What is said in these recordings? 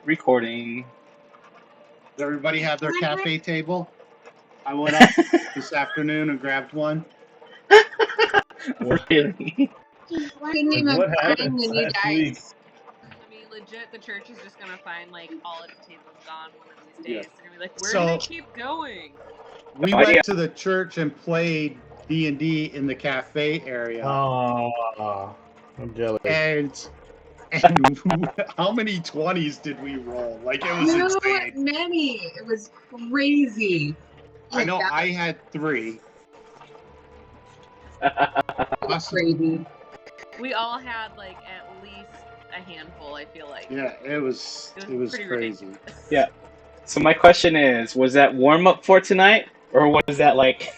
Recording. Does everybody have their cafe table? I went up this afternoon and grabbed one. Really? Couldn't even What find happened the new last week? dice. I mean, legit, the church is just gonna find like all its tables gone one of these Yeah. days. They're gonna be like, "Where So- do they keep going?" We Oh, went yeah. to the church and played D&D in the cafe area. Oh, I'm jealous. And how many 20s did we roll? Like, it was So insane. many. It was crazy. I know That I had 3. was crazy. We all had like at least a handful. I feel like. Yeah, it was pretty crazy. ridiculous. Yeah. So my question is, was that warm up for tonight, or was that like,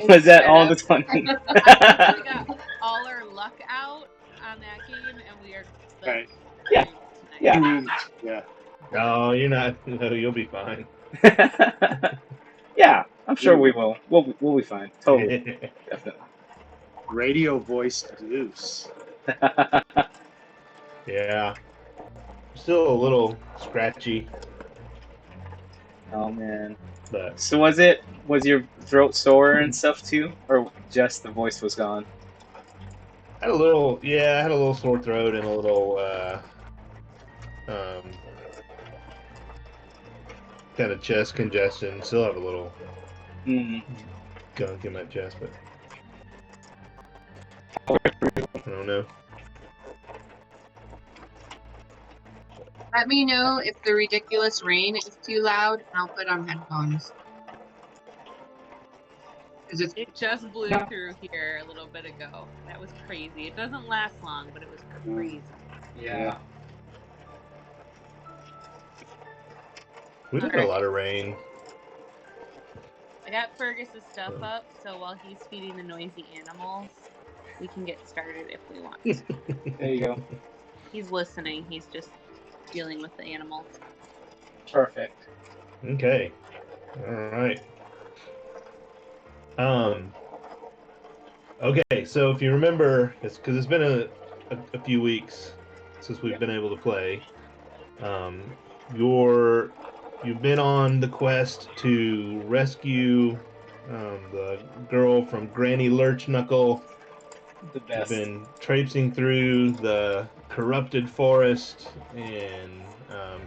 was that all the 20? We got all our luck out on that game, and we are Right. Yeah. tonight. Yeah. Yeah. No, you're not. No, you'll be fine. Yeah, I'm sure we will. We'll be fine. Totally. Definitely. Radio voice Deuce. Yeah. Still a little scratchy, Oh man. but So was your throat sore and stuff too, or just the voice was gone? I had a little sore throat and a little kind of chest congestion. Still have a little Mm. gunk in my chest, but I don't know. Let me know if the ridiculous rain is too loud, and I'll put on headphones. Because it's It just blew through here a little bit ago. That was crazy. It doesn't last long, but it was crazy. Yeah. We've had a lot of rain. I got Fergus's stuff up, so while he's feeding the noisy animals, we can get started if we want. There you go. He's listening. He's just dealing with the animals. Perfect. Okay. All right. Okay, so if you remember, because it's been a few weeks since we've been able to play. You've been on the quest to rescue the girl from Granny Lurchknuckle. The You've best. been traipsing through the corrupted forest and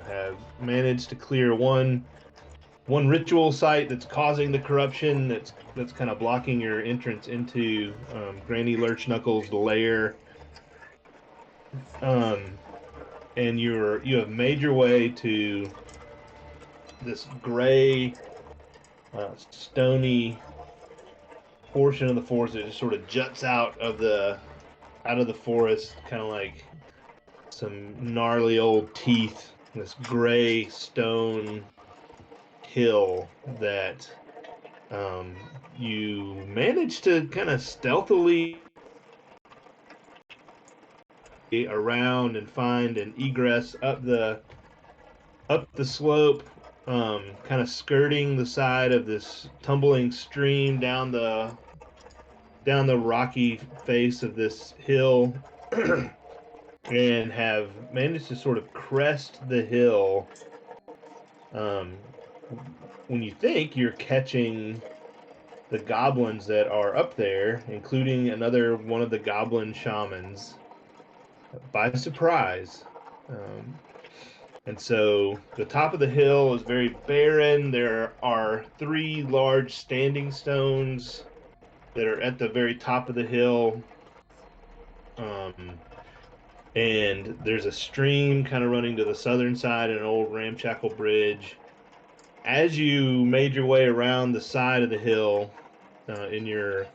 have managed to clear one ritual site that's causing the corruption that's kind of blocking your entrance into Granny Lurchknuckle's lair. And you have made your way to this gray, stony portion of the forest that just sort of juts out of the forest, kind of like some gnarly old teeth. This gray stone hill that you managed to kind of stealthily around and find an egress up the slope, kind of skirting the side of this tumbling stream down the rocky face of this hill, and have managed to sort of crest the hill. When you think you're catching the goblins that are up there, including another one of the goblin shamans, by surprise. And so the top of the hill is very barren. There are 3 large standing stones that are at the very top of the hill. And there's a stream kind of running to the southern side, an old ramshackle bridge. As you made your way around the side of the hill, in your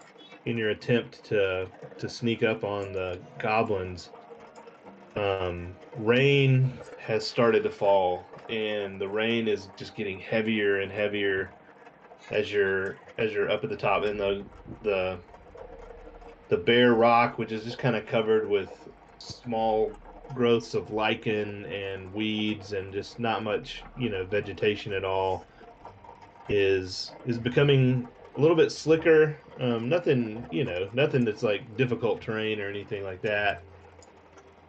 attempt to sneak up on the goblins, rain has started to fall, and the rain is just getting heavier and heavier as you're up at the top, and the bare rock, which is just kind of covered with small growths of lichen and weeds and just not much vegetation at all, is becoming a little bit slicker. Nothing that's like difficult terrain or anything like that,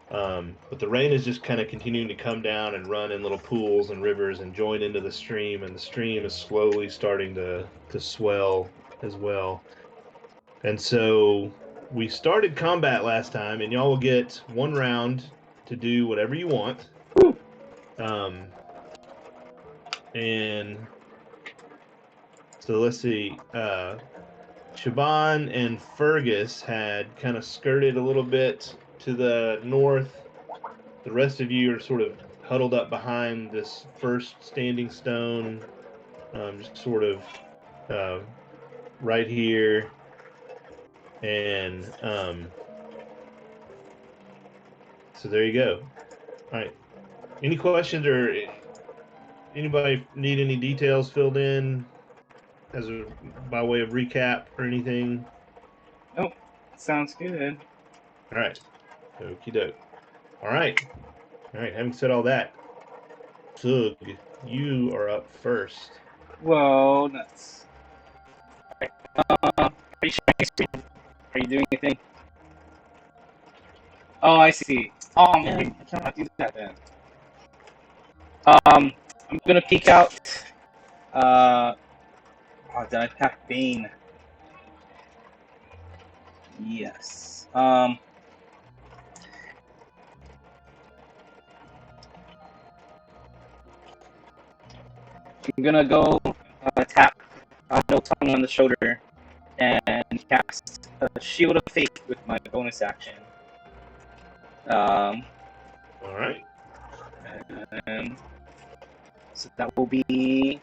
But the rain is just kind of continuing to come down and run in little pools and rivers and join into the stream, and the stream is slowly starting to swell as well. And so we started combat last time, and y'all will get 1 round to do whatever you want. And so let's see. Siobhan and Fergus had kind of skirted a little bit to the north. The rest of you are sort of huddled up behind this first standing stone, just sort of right here. And so there you go. All right. Any questions or anybody need any details filled in by way of recap or anything? Oh, sounds good. All right. Okie doke. All right. Having said all that, Sug, you are up first. Well, nuts. Are you sharing your screen? Are you doing anything? Oh, I see. Oh man, I cannot do that then. I'm gonna peek out. Oh, did I pack Bane? Yes. I'm gonna go tap No Tongue on the shoulder and cast a Shield of Fate with my bonus action. All right. And so that will be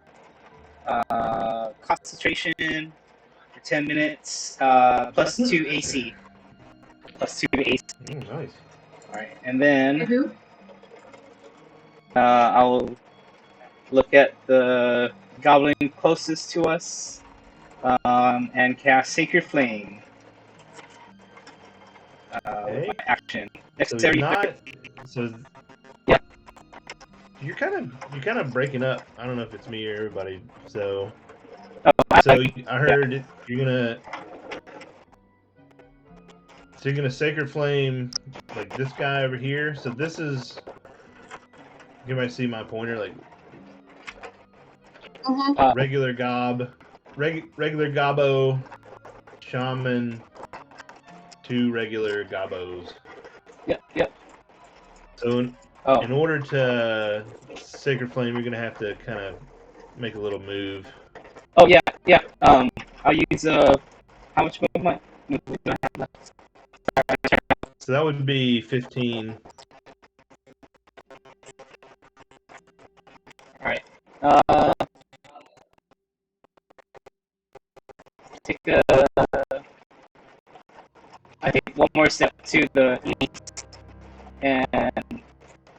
concentration for 10 minutes, plus 2 AC. Plus 2 AC. Nice. Alright, and then Who? I'll look at the goblin closest to us and cast Sacred Flame. Okay. With my action. So Dexterity. yeah. You're kind of breaking up. I don't know if it's me or everybody. So I heard you're gonna Sacred Flame like this guy over here. So this is. You might see my pointer like regular gob, regular gobbo, shaman, 2 regular gobbos. Yep. So in order to Sacred Flame, you're gonna have to kind of make a little move. Oh yeah. I'll use how much movement do I have left? So that would be 15. Alright. I take 1 more step to the east, and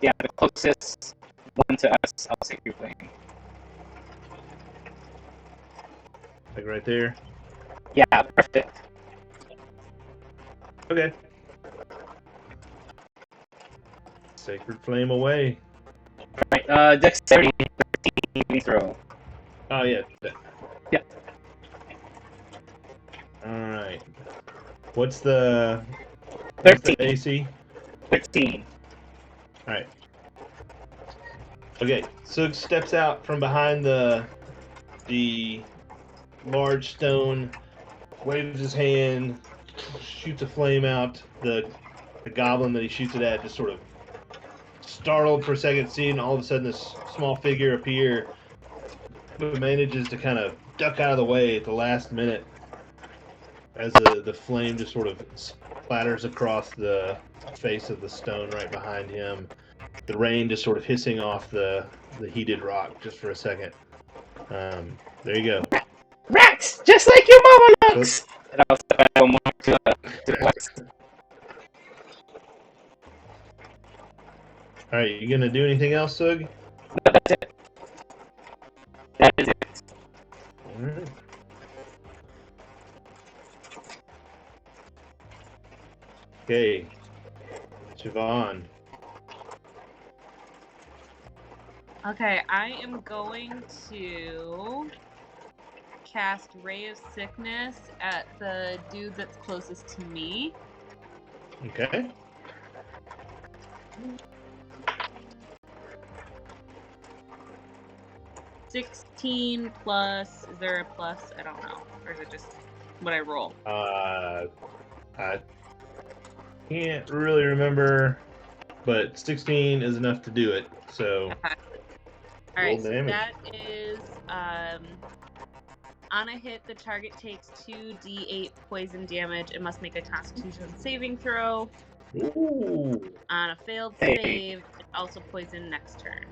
yeah, the closest one to us, I'll Sacred Flame. Like right there. Yeah, perfect. Okay. Sacred Flame away. Alright, Dexterity 13 throw. Oh yeah. Yeah. All right. What's the 13. AC? 13. All right. Okay. Sug steps out from behind the large stone, waves his hand, shoots a flame out. The goblin that he shoots it at just sort of startled for a second, seeing all of a sudden this small figure appear, but manages to kind of duck out of the way at the last minute as the flame just sort of splatters across the face of the stone right behind him. The rain just sort of hissing off the heated rock just for a second. There you go. Rats! Just like your mama looks! And I'll step out 1 more to the west. Alright, you gonna do anything else, Sug? No, that's it. That is it. Alright. Okay. Siobhan. Okay, I am going to cast Ray of Sickness at the dude that's closest to me. Okay. $16 plus. Is there a plus? I don't know. Or is it just what I roll? I can't really remember, but 16 is enough to do it. So Okay. All right. roll So damage. that is on a hit, the target takes 2d8 poison damage and must make a Constitution saving throw. Ooh. On a failed Hey. save, it's also poisoned next turn.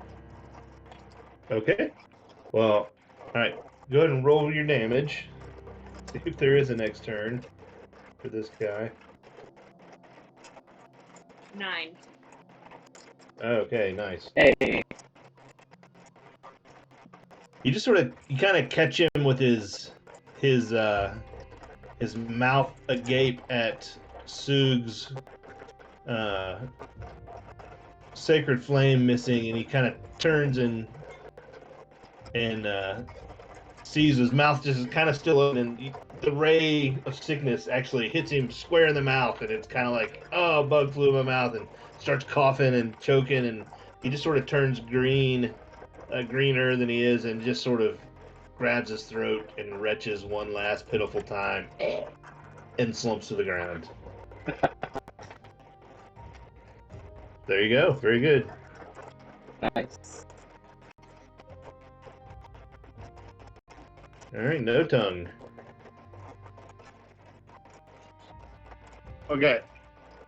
Okay. Well, all right. Go ahead and roll your damage. See if there is a next turn for this guy. 9. Okay, nice. Hey. You just you kind of catch him with his mouth agape at Sug's sacred flame missing, and he kind of turns and sees his mouth just kind of still open, and the ray of sickness actually hits him square in the mouth, and it's kind of like, oh, a bug flew in my mouth, and starts coughing and choking, and he just sort of turns greener than he is, and just sort of grabs his throat and retches one last pitiful time and slumps to the ground. There you go. Very good. Nice. All right, No Tongue. Okay.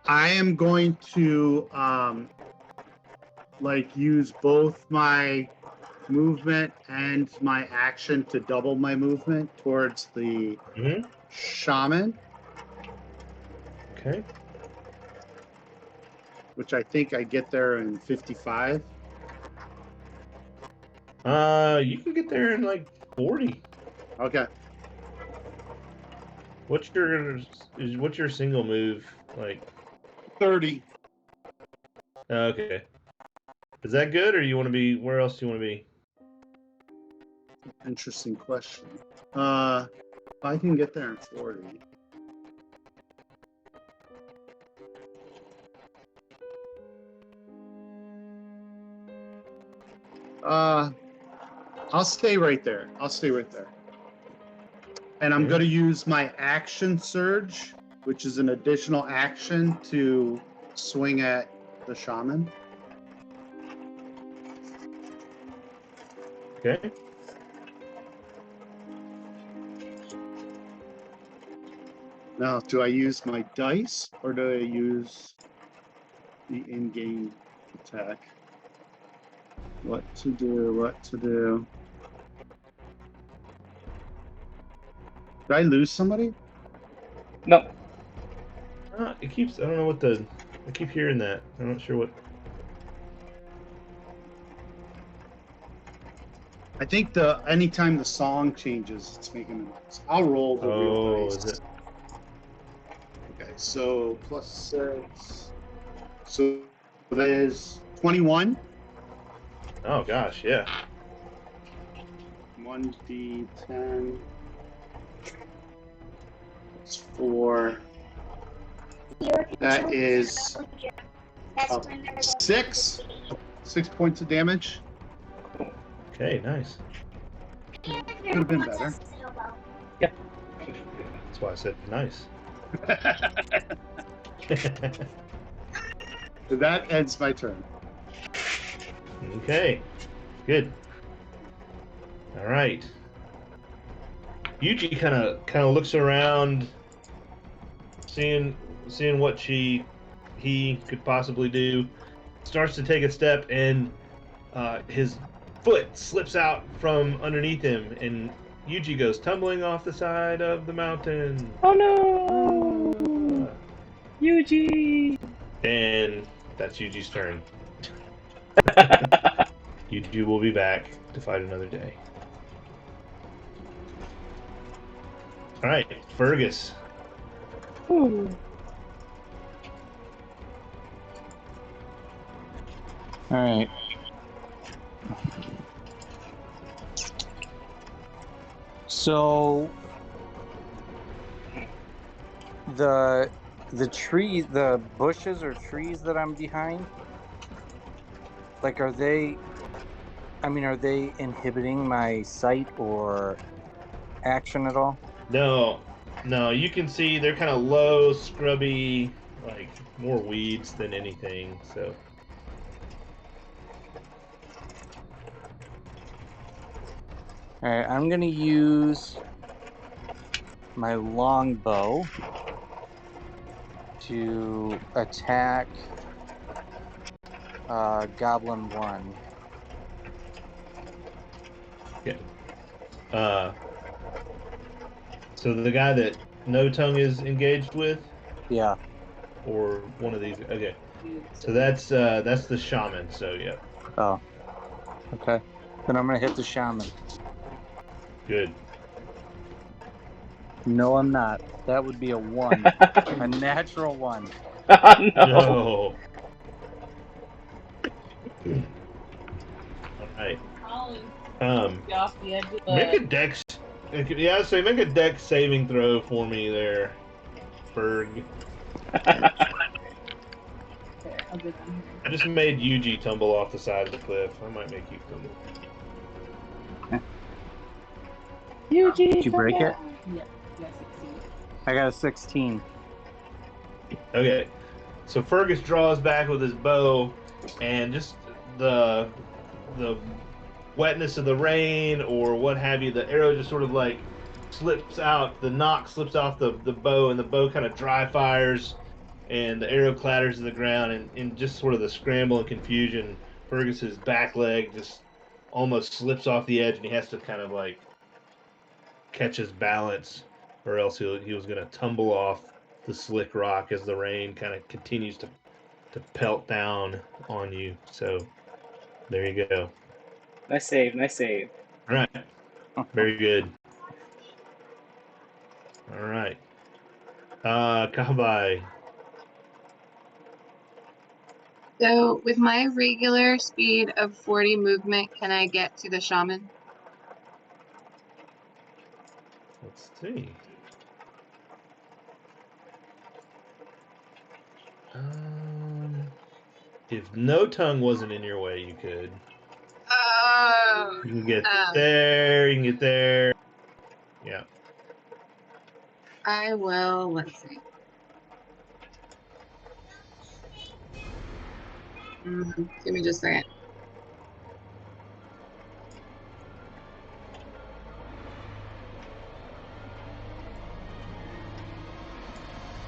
I am going to use both my movement and my action to double my movement towards the shaman, Okay. which I think I get there in 55. You can get there in like 40. Okay. What's your single move like? 30. Okay. Is that good, or you want to be? Where else do you want to be? Interesting question. I can get there in 40. I'll stay right there. And I'm Okay. going to use my action surge, which is an additional action to swing at the shaman. Okay. Now, do I use my dice or do I use the in-game attack? What to do? Did I lose somebody? No. It keeps. I don't know what I keep hearing that. I'm not sure what. I think anytime the song changes, it's making a noise. I'll roll the real dice. Is it? Okay, so +6. So that is 21. Oh gosh, yeah. 1d10. It's 4. That is 6. 6 points of damage. Okay, nice. Could have been better. That's why I said nice. That ends my turn. Okay, good. All right. Yuji kind of looks around, seeing what he could possibly do. Starts to take a step, and his foot slips out from underneath him, and Yuji goes tumbling off the side of the mountain. Oh no! Yuji! And that's Yuji's turn. Yuji will be back to fight another day. All right, Fergus. Ooh. All right. So the bushes or trees that I'm behind, Like, are they? I mean, are they inhibiting my sight or action at all? No, no, you can see they're kind of low, scrubby, like more weeds than anything. So All right, I'm gonna use my longbow to attack Goblin 1. uh, so the guy that No Tongue is engaged with, Yeah. or one of these. Okay, so that's the shaman. So yeah, Oh, okay. Then I'm gonna hit the shaman. good. No, I'm not. That would be a 1. A natural 1. Oh, no. No. All right. Off the edge of Make a the. dex. Yeah, so make a dex saving throw for me there, Ferg. There, I'll get them here. I just made Yuji tumble off the side of the cliff. I might make you tumble. Did you break it? Yep, yes, succeed. I got a 16. Okay, so Fergus draws back with his bow, and just the wetness of the rain or what have you, the arrow just sort of like slips out. The nock slips off the bow, and the bow kind of dry fires, and the arrow clatters to the ground. And in just sort of the scramble and confusion, Fergus's back leg just almost slips off the edge, and he has to kind of like catch his balance, or else he was going to tumble off the slick rock as the rain kind of continues to pelt down on you. So there you go. Nice save, nice save. All right, very good. All right, Kabai. So with my regular speed of 40 movement, can I get to the shaman? Let's see. If No Tongue wasn't in your way, you could. Oh. You can get there. You can get there. Yeah. I will. Let's see. Give me just a second.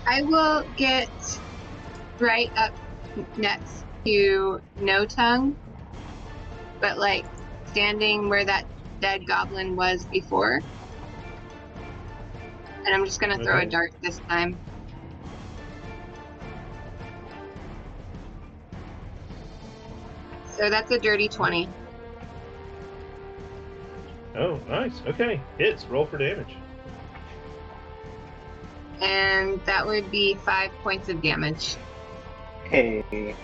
I will get right up next to No Tongue, but like standing where that dead goblin was before. And I'm just gonna throw a Okay. dart this time. So that's a dirty 20. Oh, nice. Okay. Hits. Roll for damage. And that would be 5 points of damage. Hey.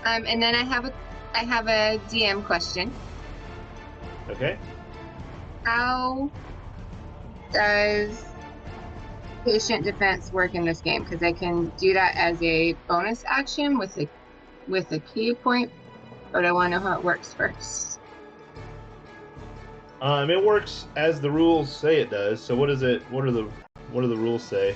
And then I have a DM question. Okay. How does patient defense work in this game? Because I can do that as a bonus action with a key point, but I want to know how it works first. It works as the rules say it does. So what is it? What do the rules say?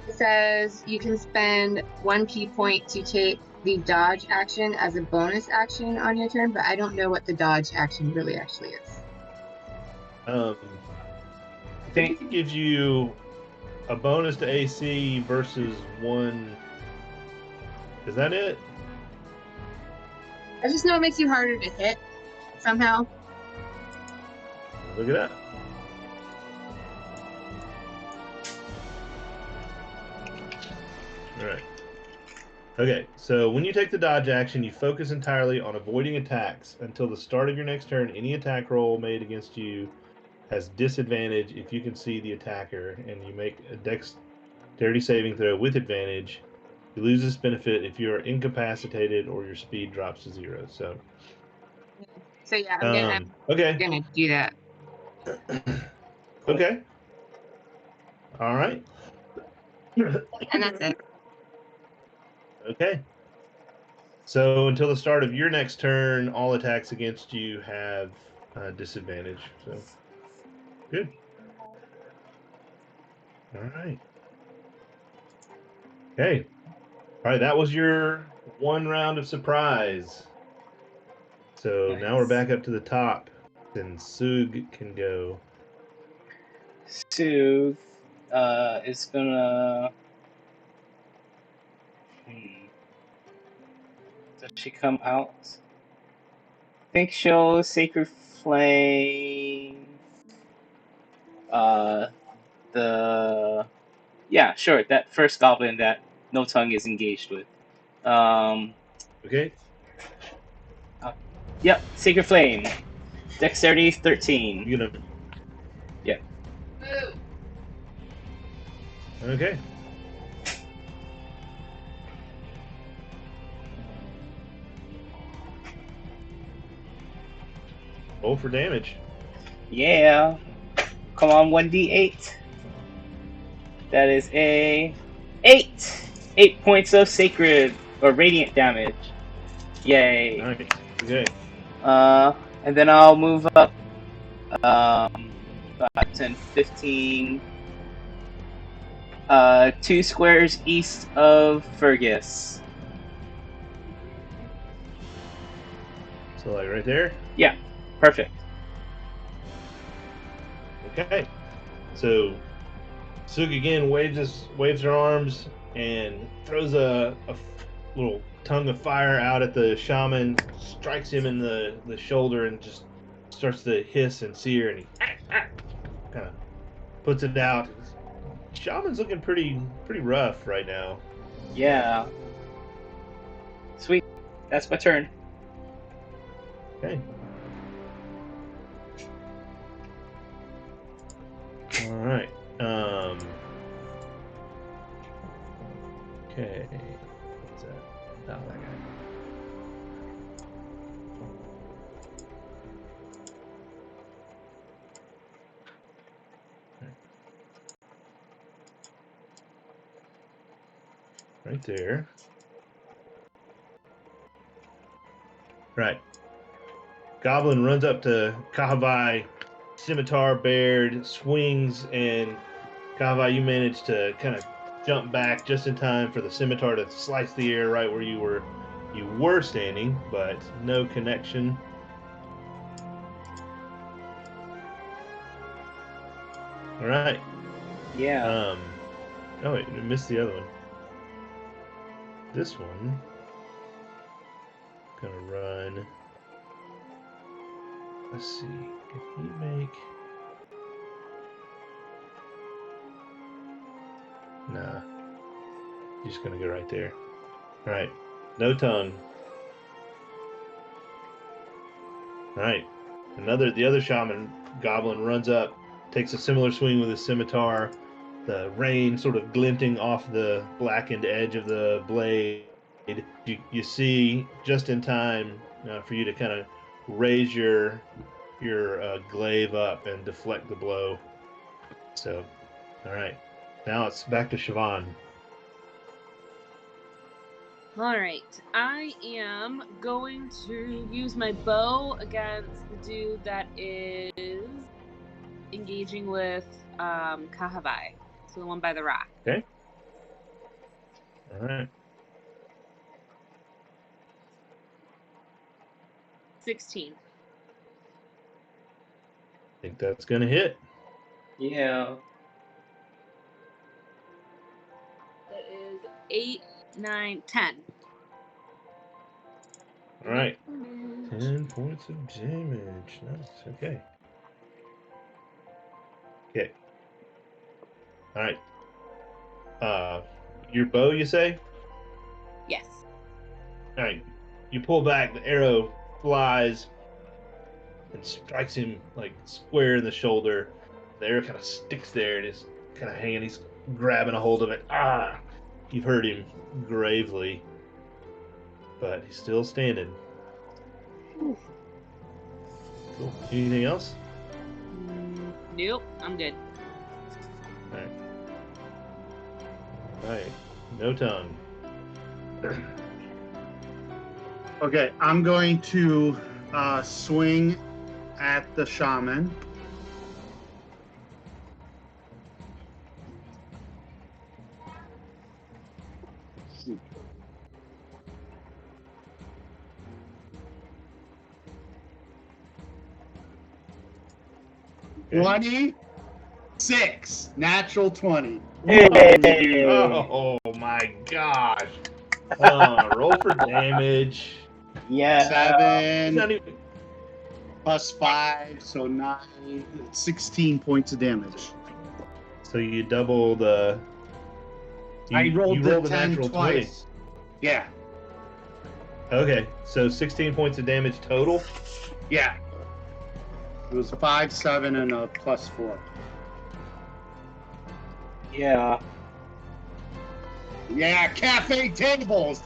It says you can spend 1 key point to take the dodge action as a bonus action on your turn, but I don't know what the dodge action really actually is. I think it gives you a bonus to AC versus 1. Is that it? I just know it makes you harder to hit somehow. Look at that. All right. Okay, so when you take the dodge action, you focus entirely on avoiding attacks until the start of your next turn. Any attack roll made against you has disadvantage if you can see the attacker, and you make a dexterity saving throw with advantage. You lose this benefit if you are incapacitated or your speed drops to 0. So yeah, I'm okay. gonna do that. Okay. All right. And that's it. Okay. So until the start of your next turn, all attacks against you have disadvantage. So good. All right. Okay. All right. That was your one round of surprise. So now we're back up to the top. Then Sug can go. Sue is gonna. Does she come out? I think she'll Sacred Flame. Yeah, sure. That first goblin that No Tongue is engaged with. Okay. Yep, Sacred Flame. Dexterity 13. You gonna. Yeah. Okay. Roll for damage. Yeah. Come on, 1d8. That is a 8. 8 points of sacred or radiant damage. Yay. Nice. Okay. And then I'll move up 10, 15, 2 squares east of Fergus. So like right there. Yeah, perfect. Okay. So Sug again waves her arms and throws a little tongue of fire out at the shaman, strikes him in the shoulder, and just starts to hiss and sear, and he kind of puts it out. Shaman's looking pretty rough right now. Yeah. Sweet. That's my turn. Okay. All right. Okay. What's that? Oh, that guy. Right there. Right. Goblin runs up to Kahavai, scimitar bared, swings, and Kahavai, you manage to kind of jump back just in time for the scimitar to slice the air right where you were standing, but no connection. All right. Yeah. Oh wait, I missed the other one. This one gonna run. Let's see. Can he make? Nah. He's just gonna go right there. All right. No tongue. All right. The other shaman goblin runs up, takes a similar swing with his scimitar. The rain sort of glinting off the blackened edge of the blade. You see just in time for you to kind of raise your glaive up and deflect the blow. So, all right. Now it's back to Siobhan. All right, I am going to use my bow against the dude that is engaging with Kahavai, so the one by the rock. Okay. All right. 16. I think that's gonna hit. Yeah. That is 8, 9, 10. All right. 10 points of damage. Nice. Okay. Okay. All right. Your bow, you say? Yes. All right. You pull back. The arrow flies and strikes him like square in the shoulder. The arrow kind of sticks there and is kind of hanging. He's grabbing a hold of it. Ah! You've hurt him gravely, but he's still standing. Cool. Anything else? Nope, I'm good. All right. All right. No tongue. Okay, I'm going to swing at the shaman. Okay. 26, natural 20. Hey! Oh my gosh. Roll for damage. Yeah. It's 7 not even. plus 5, so 9, 16 points of damage. So you double the. I rolled you the rolled a 10 natural twice. Yeah, 20. Okay, so 16 points of damage total. yeah. It was 5, 7, and a plus 4. Yeah. Yeah, cafe tables.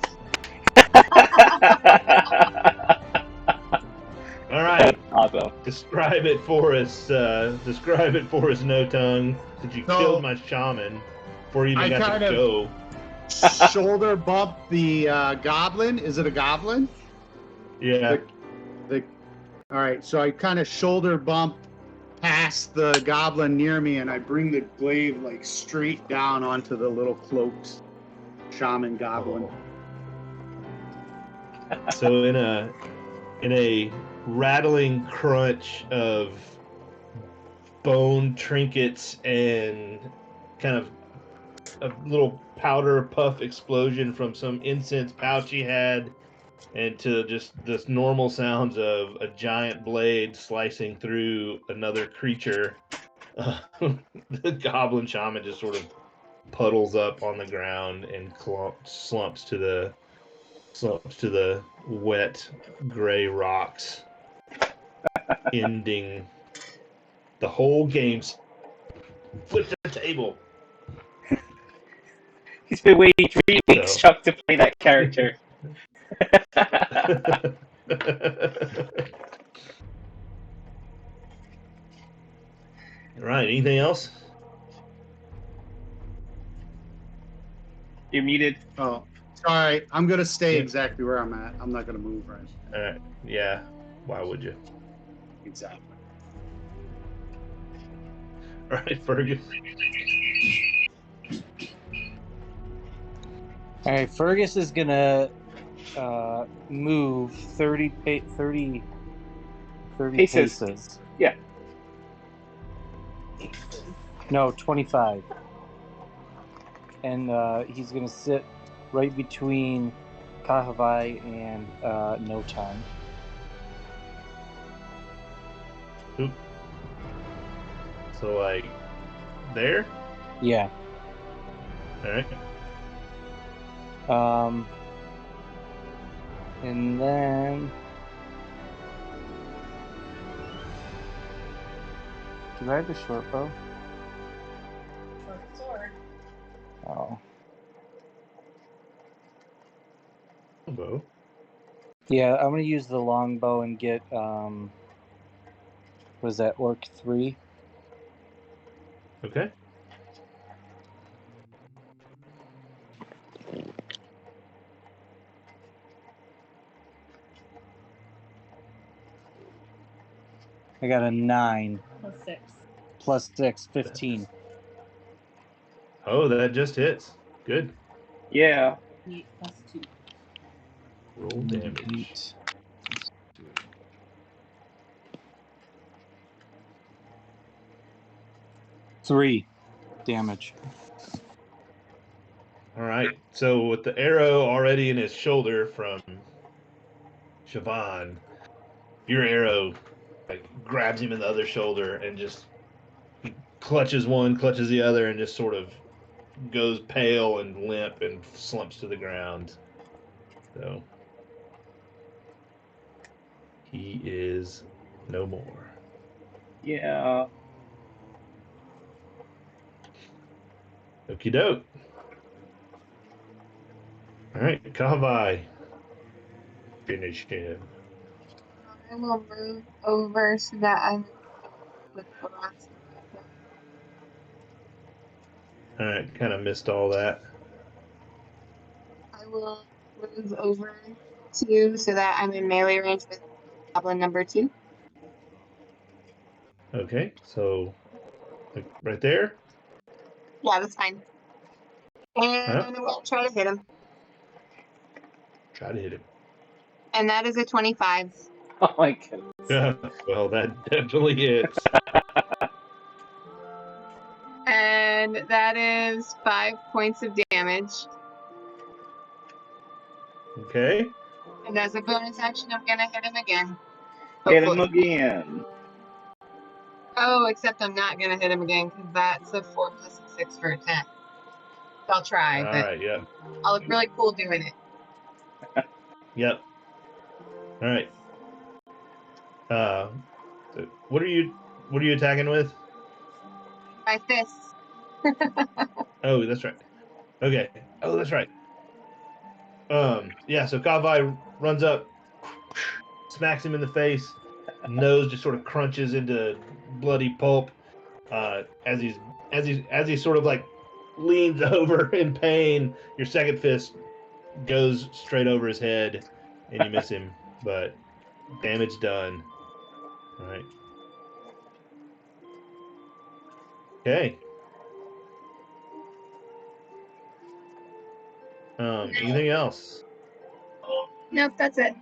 All right. Awesome. Describe it for us. Describe it for us, No Tongue. Since you So, killed my shaman before you even I got kind to of- go. Shoulder bump the goblin. Is it a goblin? Yeah. All right, so I kind of shoulder bump past the goblin near me, and I bring the glaive like straight down onto the little cloaked shaman goblin. So in a rattling crunch of bone trinkets and kind of a little powder puff explosion from some incense pouch he had, and to just this normal sounds of a giant blade slicing through another creature, the goblin shaman just sort of puddles up on the ground and slumps to the wet gray rocks, ending the whole game. Flip the table. He's been waiting 3 weeks, So. Chuck, to play that character. All right. Anything else? You're muted. Oh, sorry. I'm gonna stay Yeah. exactly where I'm at. I'm not gonna move right. All right. Yeah. Why would you? Exactly. All right, Fergus. All right, Fergus is gonna move 30 Paces. paces. Yeah. No, 25. And he's gonna sit right between Kahavai and No Time. Oop. So like there. Yeah. All right. And then do I have a short bow? Short sword. Oh. Bow. Yeah, I'm gonna use the longbow and get was that Orc 3? Okay. I got a 9 +6. plus 6, 15. Oh, that just hits. Good. Yeah. 8 + 2. Roll damage. 8. 3 damage. All right. So with the arrow already in his shoulder from Siobhan, your arrow like grabs him in the other shoulder and just he clutches one, clutches the other, and just sort of goes pale and limp and slumps to the ground. So he is no more. Yeah. Okie doke. All right, Kavai. Finish him. I will move over so that I'm with the last one. All right, kind of missed all that. I will move over 2 so that I'm in melee range with goblin number 2. Okay, so like, right there. Yeah, that's fine. And I'm going to try to hit him. Try to hit him. And that is a 25. Oh my goodness. Yeah, well, that definitely hits. And that is 5 points of damage. Okay. And as a bonus action, I'm going to hit him again. Hit him Hopefully. again. Oh, except I'm not going to hit him again because that's a 4 plus a 6 for a 10. I'll try, All but right. Yeah. I'll look really cool doing it. Yep. All right. So what are you attacking with? My fists. Oh, that's right. Okay. Oh, that's right. Yeah, so Kavai runs up, smacks him in the face, nose just sort of crunches into bloody pulp. As he sort of like leans over in pain, your second fist goes straight over his head and you miss him, but damage done. All right. Okay. Anything else? Nope, that's it.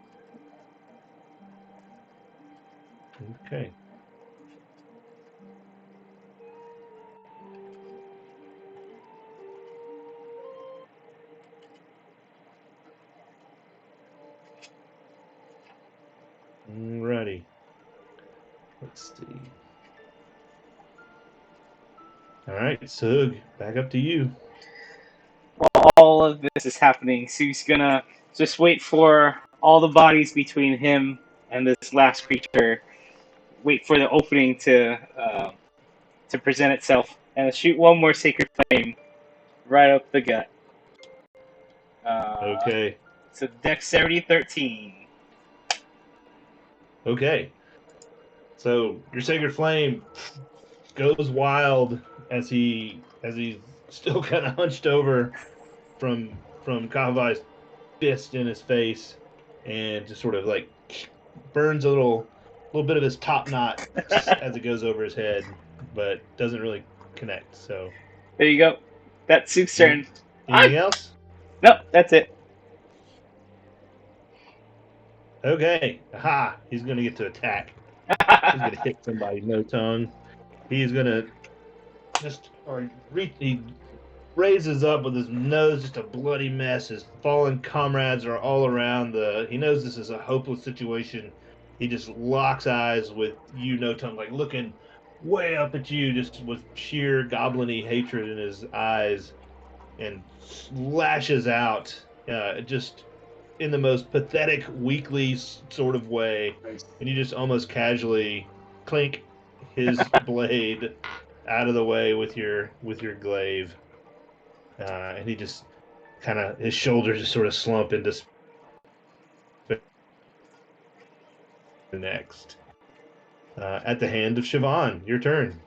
Okay. Alrighty. Let's see. All right, Sug, back up to you. While all of this is happening, Sug's gonna just wait for all the bodies between him and this last creature. Wait for the opening to present itself, and shoot one more sacred flame right up the gut. Okay. So dexterity 13. Okay. So your sacred flame goes wild as he's still kind of hunched over from Kavai's fist in his face, and just sort of like burns a little bit of his top knot as it goes over his head, but doesn't really connect. So There you go. That's Sug's turn. anything else? Nope, that's it. Okay. Aha! He's gonna get to attack. He's gonna hit somebody. No tongue. He's gonna he raises up with his nose just a bloody mess. His fallen comrades are all around. He knows this is a hopeless situation. He just locks eyes with you, No Tongue, like looking way up at you, just with sheer goblin-y hatred in his eyes, and lashes out, just in the most pathetic, weakly sort of way. And you just almost casually clink his blade out of the way with your glaive. And he just kind of, his shoulders just sort of slump into next. At the hand of Siobhan, your turn.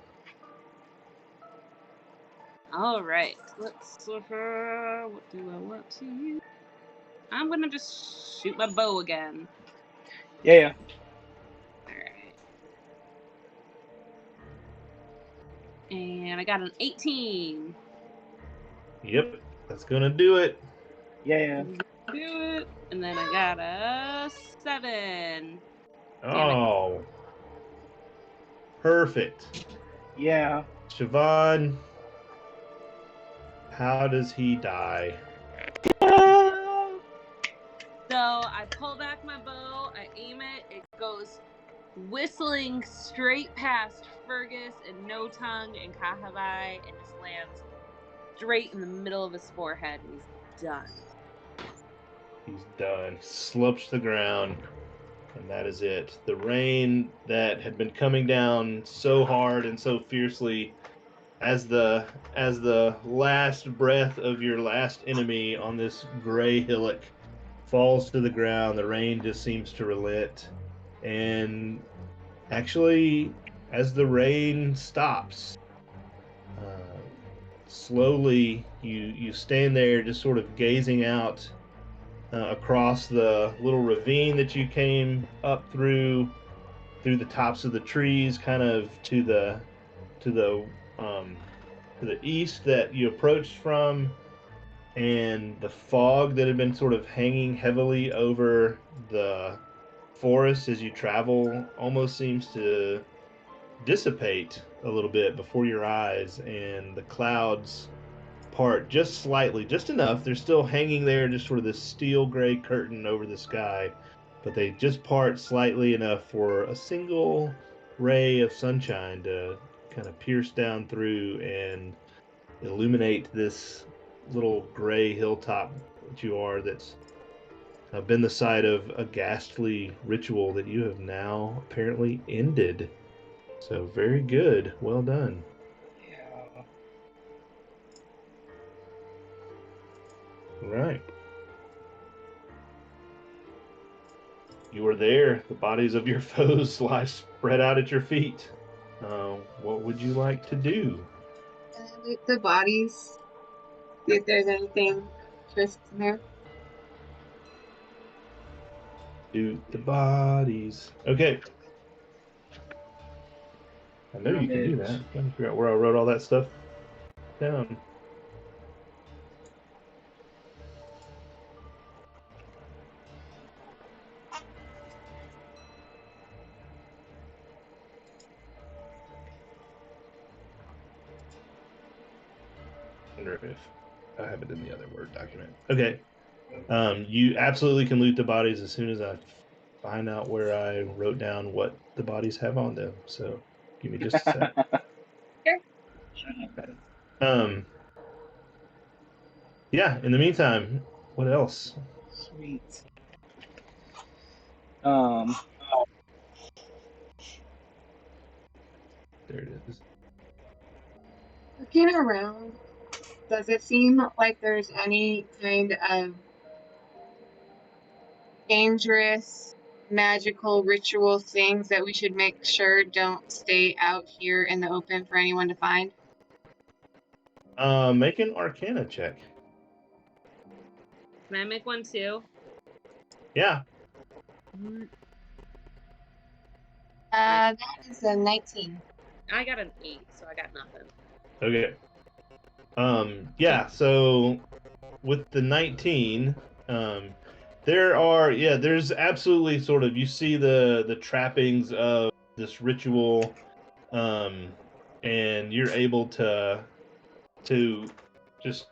All right. Let's what do I want to use? I'm gonna just shoot my bow again. Yeah. All right. And I got an 18. Yep, that's gonna do it. Yeah. Do it. And then I got a 7. Oh, perfect. Yeah. Siobhan, how does he die? So I pull back my bow, I aim it, it goes whistling straight past Fergus and No Tongue and Kahavai and just lands straight in the middle of his forehead, and he's done. He's done. Slopes to the ground, and that is it. The rain that had been coming down so hard and so fiercely, as the last breath of your last enemy on this gray hillock falls to the ground, the rain just seems to relent. And actually, as the rain stops, slowly you stand there just sort of gazing out across the little ravine that you came up through the tops of the trees, kind of to the to the to the east that you approached from, and the fog that had been sort of hanging heavily over the forest as you travel almost seems to dissipate a little bit before your eyes, and the clouds part just slightly, just enough. They're still hanging there, just sort of this steel gray curtain over the sky, but they just part slightly enough for a single ray of sunshine to kind of pierce down through and illuminate this little gray hilltop that you are, that's been the site of a ghastly ritual that you have now apparently ended. So very good. Well done. Yeah. All right. You are there. The bodies of your foes lie spread out at your feet. What would you like to do? Can I loot the bodies? See if there's anything interest in there. Shoot the bodies. Okay. I know you can do that. I'm trying to figure out where I wrote all that stuff down. I wonder if I have it in the other Word document. Okay. You absolutely can loot the bodies as soon as I find out where I wrote down what the bodies have on them. So give me just a sec. Sure. Yeah, in the meantime, what else? Sweet. There it is. Looking around, does it seem like there's any kind of dangerous magical ritual things that we should make sure don't stay out here in the open for anyone to find? Make an Arcana check. Can I make one too? Yeah. That is a 19. I got an 8, so I got nothing. Okay. Yeah, so with the 19, there's absolutely sort of, you see the trappings of this ritual, and you're able to just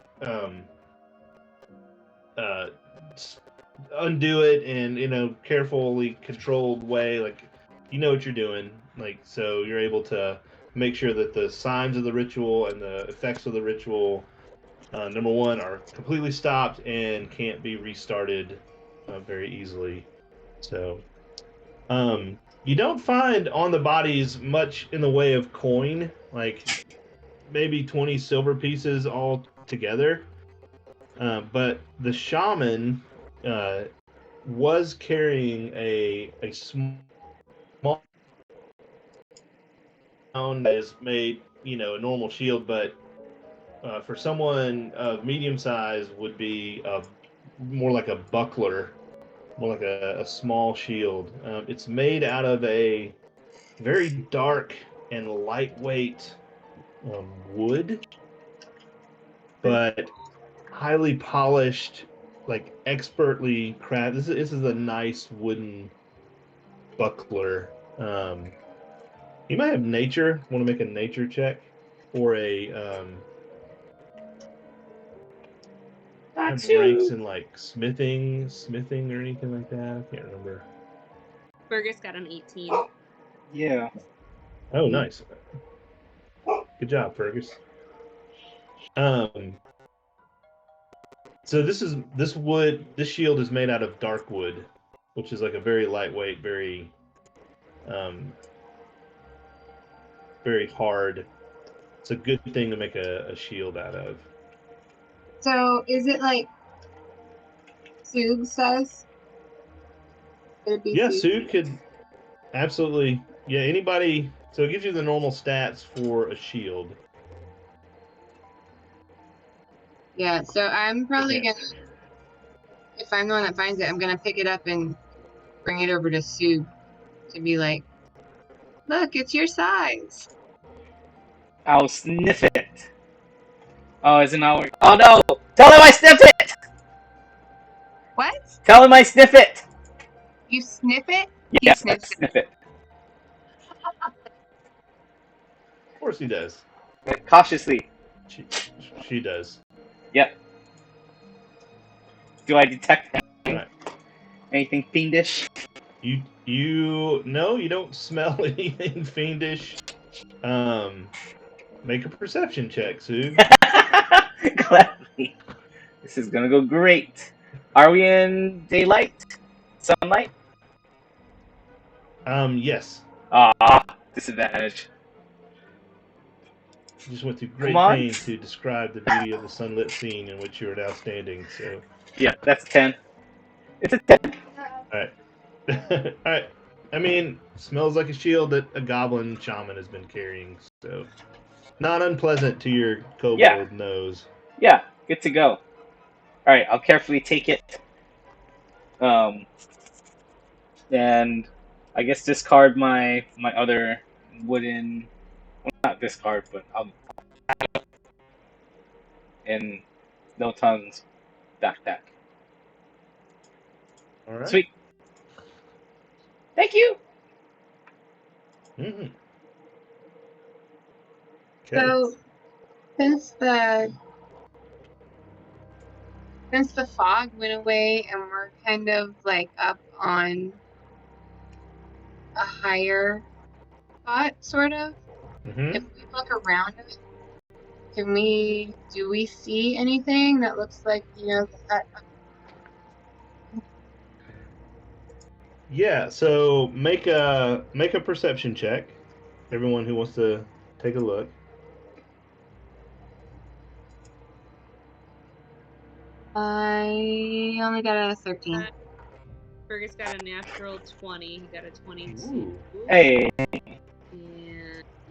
undo it in carefully controlled way, like you know what you're doing, like, so you're able to make sure that the signs of the ritual and the effects of the ritual, number one, are completely stopped and can't be restarted very easily. So you don't find on the bodies much in the way of coin, like maybe 20 silver pieces all together, but the shaman was carrying a small that is made, a normal shield, but for someone of medium size would be more like a buckler, more like a small shield. It's made out of a very dark and lightweight wood, but highly polished, like expertly crafted. This is a nice wooden buckler. You might have nature. Want to make a nature check or a ranks in like smithing or anything like that. I can't remember. Fergus got an 18. Yeah. Oh, nice. Good job, Fergus. So this shield is made out of dark wood, which is like a very lightweight, very very hard. It's a good thing to make a shield out of. So is it like Soog says? Yeah, Soog could absolutely. Yeah, anybody. So it gives you the normal stats for a shield. Yeah, so I'm probably gonna if I'm the one that finds it, I'm gonna pick it up and bring it over to Sue to be like, look, it's your size. I'll sniff it. Oh, is it not working? Oh no! Tell him I sniff it! What? Tell him I sniff it! You sniff it? He Yes, I sniffs it. sniff it. Of course he does. Cautiously. She does. Yep. Do I detect Right. anything fiendish? You no, you don't smell anything fiendish. Make a perception check, Sue. Gladly. This is gonna go great. Are we in daylight? Sunlight? Yes. Ah, disadvantage. You just went through great Come on. pains to describe the beauty of the sunlit scene in which you are now standing. So, Yeah, that's 10. It's a 10. all right, all right. I mean, smells like a shield that a goblin shaman has been carrying. So, not unpleasant to your kobold nose. Yeah, good to go. Alright, I'll carefully take it. And I guess discard my other wooden, well, not discard, but I'll in No Tongue's backpack. All right. Sweet. Thank you. Mm-hmm. Okay. So since the fog went away and we're kind of like up on a higher spot, sort of, Mm-hmm. if we look around us, do we see anything that looks like, that Yeah. So make a perception check. Everyone who wants to take a look. I only got a 13. Fergus got a natural 20. He got a 22. Ooh. Hey. And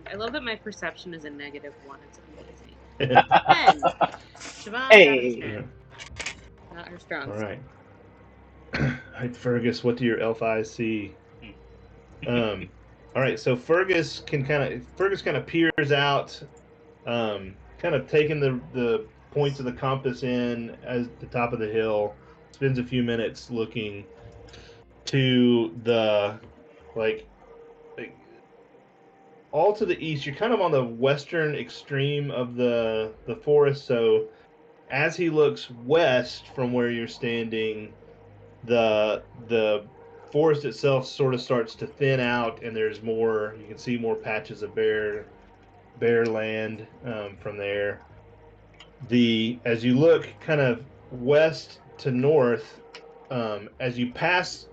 I love that my perception is a -1. It's amazing. Hey. 10. Siobhan got a 10. Not her strong. All right. All right, Fergus, what do your elf eyes see? All right, so Fergus kind of peers out, kind of taking the points of the compass in as the top of the hill, spends a few minutes looking to the like all to the east. You're kind of on the western extreme of the forest, so as he looks west from where you're standing, the forest itself sort of starts to thin out, and there's more. You can see more patches of bare land from there. As you look kind of west to north, as you pass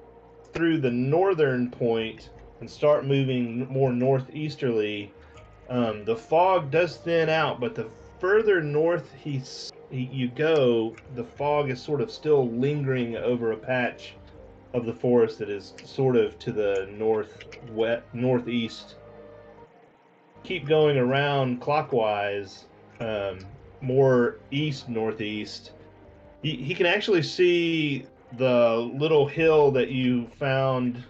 through the northern point and start moving more northeasterly, the fog does thin out, but the further north you go, the fog is sort of still lingering over a patch of the forest that is sort of to the northeast. Keep going around clockwise, more east northeast. He can actually see the little hill that you found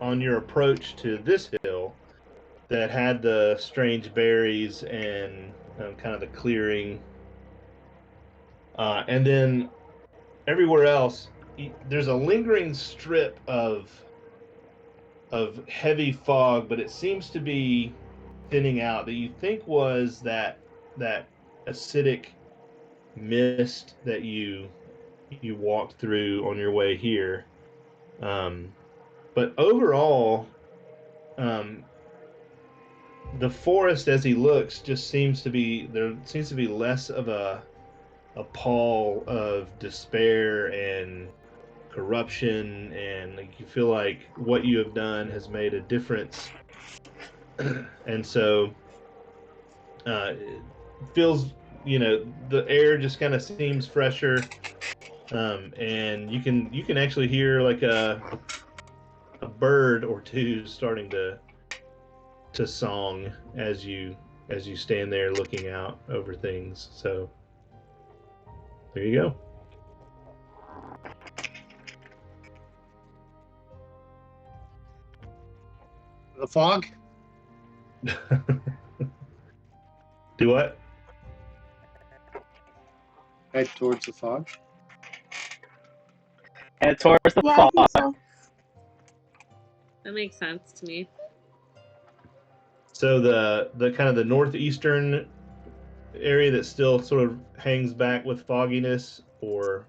on your approach to this hill that had the strange berries and kind of the clearing. And then everywhere else, there's a lingering strip of heavy fog, but it seems to be thinning out, that you think was that acidic mist that you walked through on your way here. But overall, the forest, as he looks, just seems to be less of a pall of despair and corruption, and like you feel like what you have done has made a difference. And so it feels, the air just kind of seems fresher, and you can actually hear like a bird or two starting to song as you stand there looking out over things. So there you go. The fog? Do what? Head towards the fog. Head towards the Yeah, I fog. think so. That makes sense to me. So the kind of the northeastern area that still sort of hangs back with fogginess, or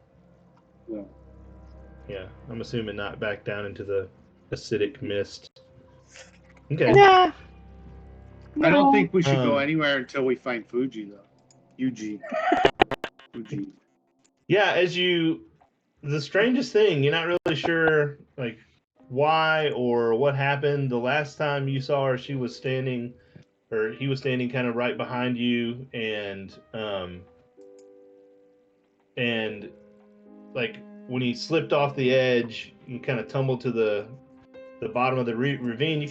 Yeah. yeah, I'm assuming not back down into the acidic mist. Okay. Nah. I don't No. think we should go Um, anywhere until we find Fuji, though. Fuji. Yeah, the strangest thing, you're not really sure like why or what happened. The last time you saw her, she was standing, or he was standing kind of right behind you, and like when he slipped off the edge and kind of tumbled to the bottom of the ravine, you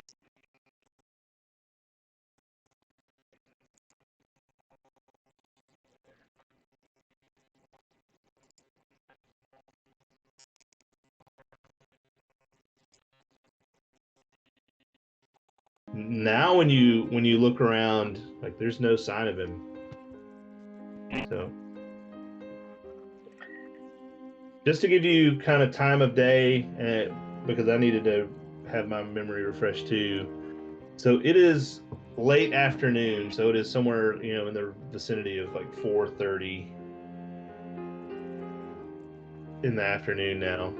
now when you look around, like there's no sign of him. So just to give you kind of time of day, because I needed to have my memory refreshed too. So it is late afternoon, so it is somewhere in the vicinity of like 4:30 in the afternoon now.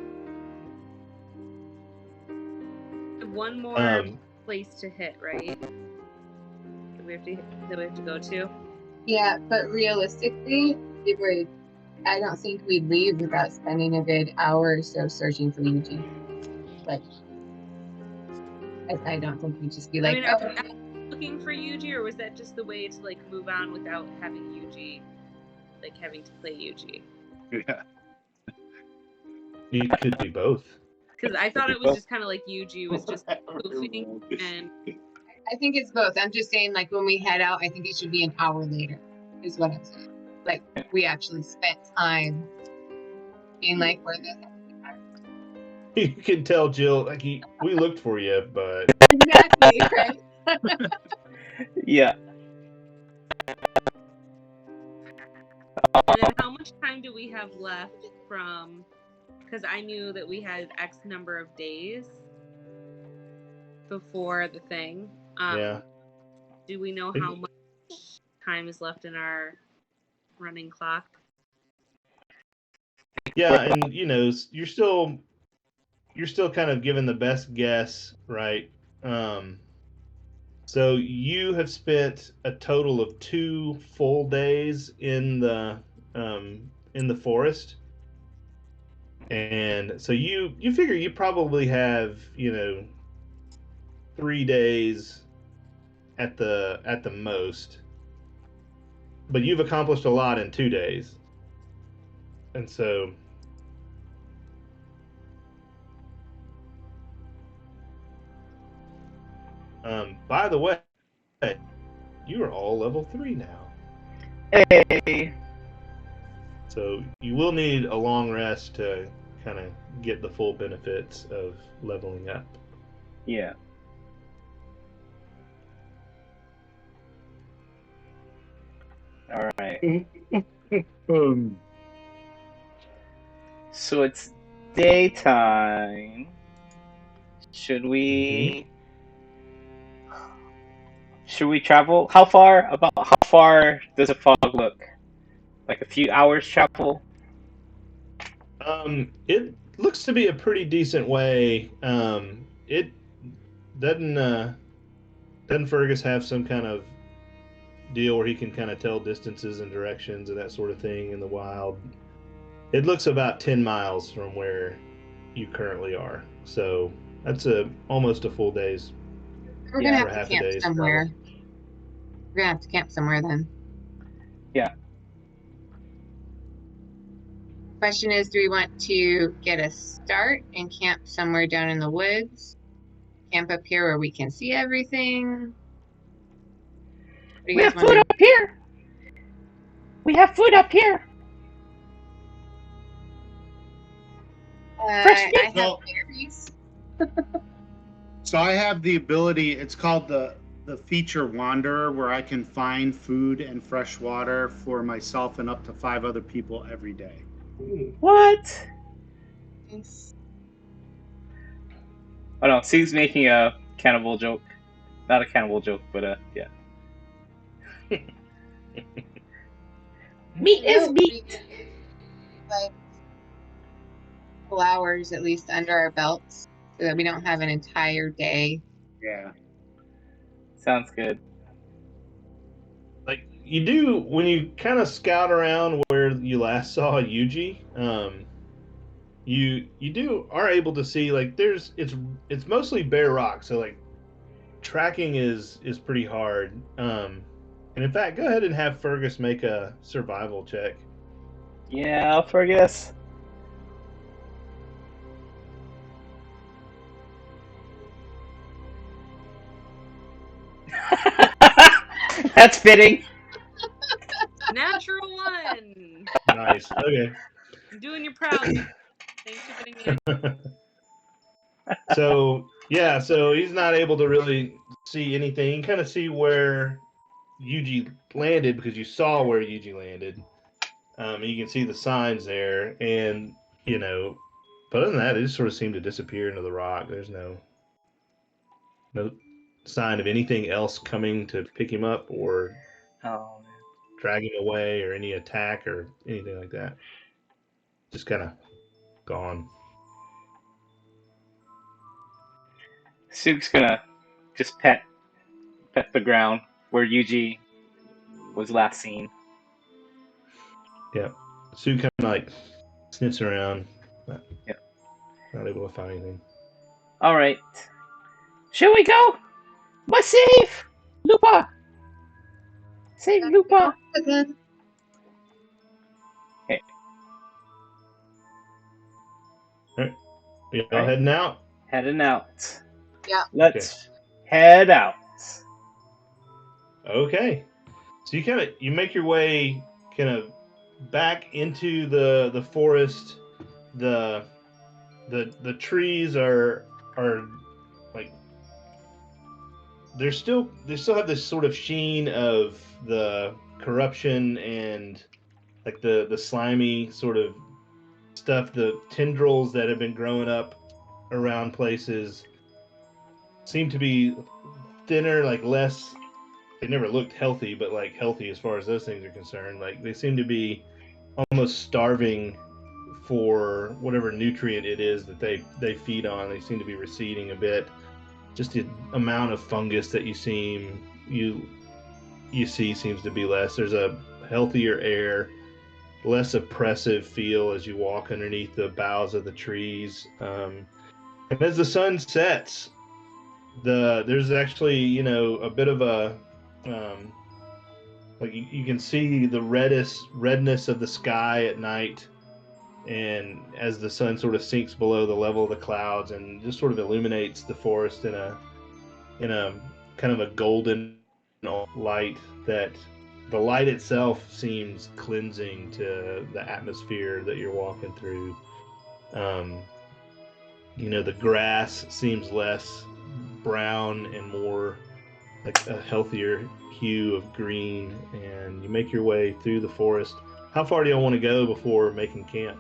One more place to hit, right? That we have to go to. Yeah, but realistically, I don't think we'd leave without spending a good hour or so searching for Yuji. Like, I don't think we'd just be like, are we looking for Yuji, or was that just the way to like move on without having Yuji, like having to play Yuji? Yeah. You could do both. Because I thought it was just kind of like Yuji was just goofing, and I think it's both. I'm just saying, like, when we head out, I think it should be an hour later, is what I'm saying. Like, we actually spent time being like, where the You can tell Jill, like we looked for you, but exactly, right? Yeah. and then how much time do we have left from? Because I knew that we had X number of days before the thing. yeah. Do we know how much time is left in our running clock? Yeah, and you're still kind of given the best guess, right? So you have spent a total of 2 full days in the forest, and so you figure you probably have 3 days at the most, but you've accomplished a lot in 2 days, and so. By the way, you are all level 3 now. Hey. So you will need a long rest to kind of get the full benefits of leveling up. Yeah. All right. So it's daytime. Should we travel? How far does a fog look? Like a few hours travel? It looks to be a pretty decent way. It doesn't Fergus have some kind of deal where he can kind of tell distances and directions and that sort of thing in the wild? It looks about 10 miles from where you currently are. So that's almost a full day's. We're gonna or have half to a camp day's somewhere. travel. We're gonna have to camp somewhere then. Yeah. Question is, do we want to get a start and camp somewhere down in the woods? Camp up here where we can see everything? What do you We guys have want food to up here. We have food up here. do? Fresh I have No. berries. So I have the ability. It's called the feature Wanderer, where I can find food and fresh water for myself and up to 5 other people every day. What? Nice. Oh no, Sue's making a cannibal joke. Not a cannibal joke, but yeah. Meat is No, meat. like couple hours at least under our belts so that we don't have an entire day. Yeah. Sounds good. Like you do when you kind of scout around where you last saw Yuji. You are able to see like it's mostly bare rock, so like tracking is pretty hard. And in fact, go ahead and have Fergus make a survival check. Yeah, I'll Fergus. That's fitting. Natural one. Nice. Okay. I'm doing you proud. Thanks for getting me in. So yeah, so he's not able to really see anything. You can kind of see where Yuji landed because you saw where Yuji landed. You can see the signs there, and but other than that, it just sort of seemed to disappear into the rock. There's no sign of anything else coming to pick him up or Oh man. drag him away or any attack or anything like that. Just kind of gone. Suke's gonna just pet the ground where Yuji was last seen. Yeah. Sue kind of like sniffs around. But Yeah. Not able to find anything. All right. Shall we go? Must save Lupa. Save Lupa. Okay. Okay. You all Right. heading out? Heading out. Yeah. Let's head out. Okay. So you make your way kind of back into the forest. The trees are like they still have this sort of sheen of the corruption and like the slimy sort of stuff. The tendrils that have been growing up around places seem to be thinner, like less. They never looked healthy, but like healthy as far as those things are concerned. Like they seem to be almost starving for whatever nutrient it is that they feed on. They seem to be receding a bit. Just the amount of fungus that you see seems to be less. There's a healthier air, less oppressive feel as you walk underneath the boughs of the trees. And as the sun sets, there's actually a bit of a like you can see the redness of the sky at night, and as the sun sort of sinks below the level of the clouds and just sort of illuminates the forest in a kind of a golden light, that the light itself seems cleansing to the atmosphere that you're walking through. The grass seems less brown and more like a healthier hue of green, and you make your way through the forest. How far do y'all want to go before making camp?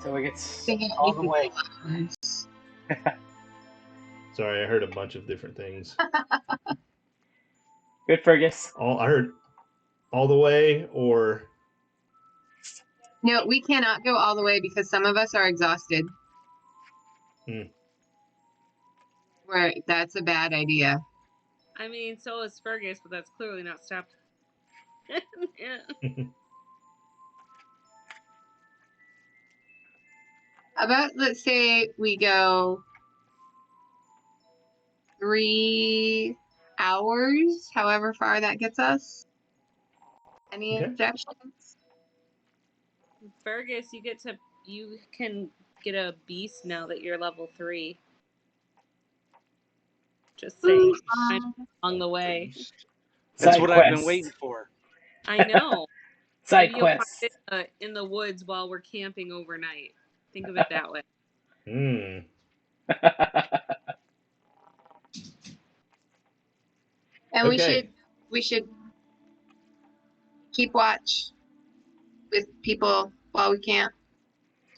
So it gets Thinking all the way. Sorry, I heard a bunch of different things. Good, Fergus. I heard all the way, or No, we cannot go all the way because some of us are exhausted. That's a bad idea. I mean, so is Fergus, but that's clearly not stopped. Yeah. About, let's say we go 3 hours, however far that gets us. Any Okay. objections? Fergus, you can get a beast now that you're level 3. Just saying, along the way. That's Side what I've been quest. waiting for. I know. Side Maybe you'll find quest. it in the woods while we're camping overnight. Think of it that way. Hmm. And Okay. we should keep watch with people while we camp.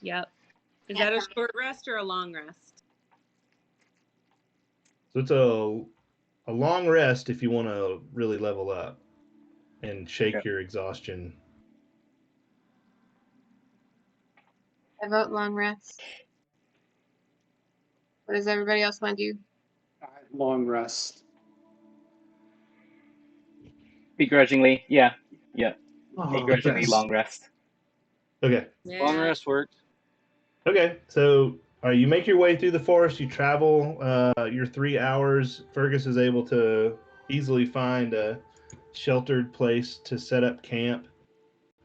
Yep. Is that a short rest or a long rest? So it's a long rest if you want to really level up and shake Okay. your exhaustion. I vote long rest. What does everybody else want to do? Long rest. Begrudgingly, yeah. Oh, Begrudgingly that's- long rest. Okay. Long rest worked. Okay. So you make your way through the forest. You travel your 3 hours. Fergus is able to easily find a sheltered place to set up camp.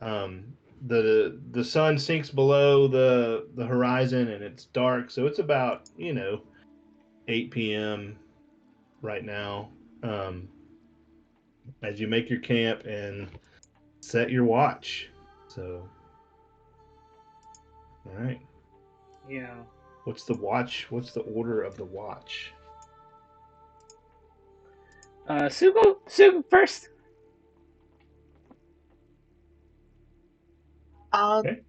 The sun sinks below the horizon and it's dark, so it's about 8 p.m. right now. As you make your camp and set your watch. So, all right. Yeah. What's the watch? What's the order of the watch? Sue first. I'll Okay.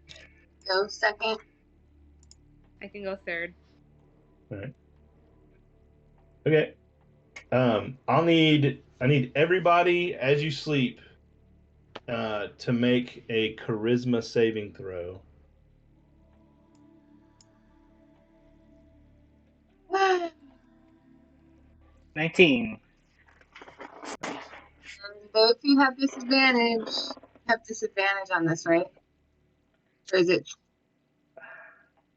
go second. I can go third. All right. Okay. I need everybody as you sleep to make a charisma saving throw. And 19. those who have disadvantage on this, right? Or is it?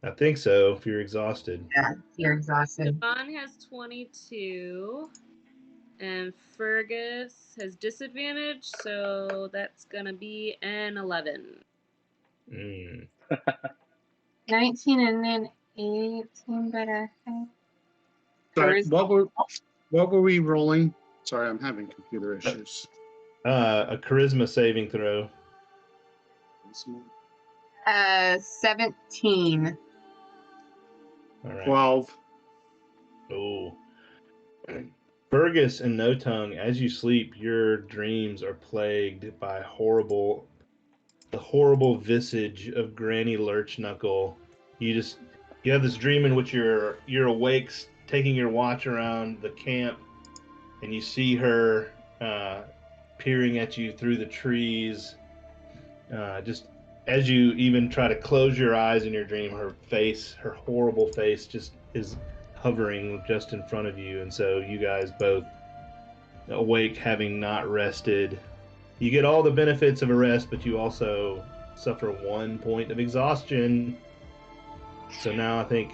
I think so. If you're exhausted. Yeah, you're exhausted. Devon has 22. And Fergus has disadvantage, so that's gonna be an 11. 19 and then 18, but Sorry, what were we rolling? Sorry, I'm having computer issues. A charisma saving throw. 17. All right. 12. Oh. Fergus and No Tongue, as you sleep, your dreams are plagued by the horrible visage of Granny Lurchknuckle. You have this dream in which you're awake, taking your watch around the camp, and you see her peering at you through the trees. Just as you even try to close your eyes in your dream, her horrible face, just is hovering just in front of you, and so you guys both awake having not rested. You get all the benefits of a rest, but you also suffer 1 point of exhaustion. So now I think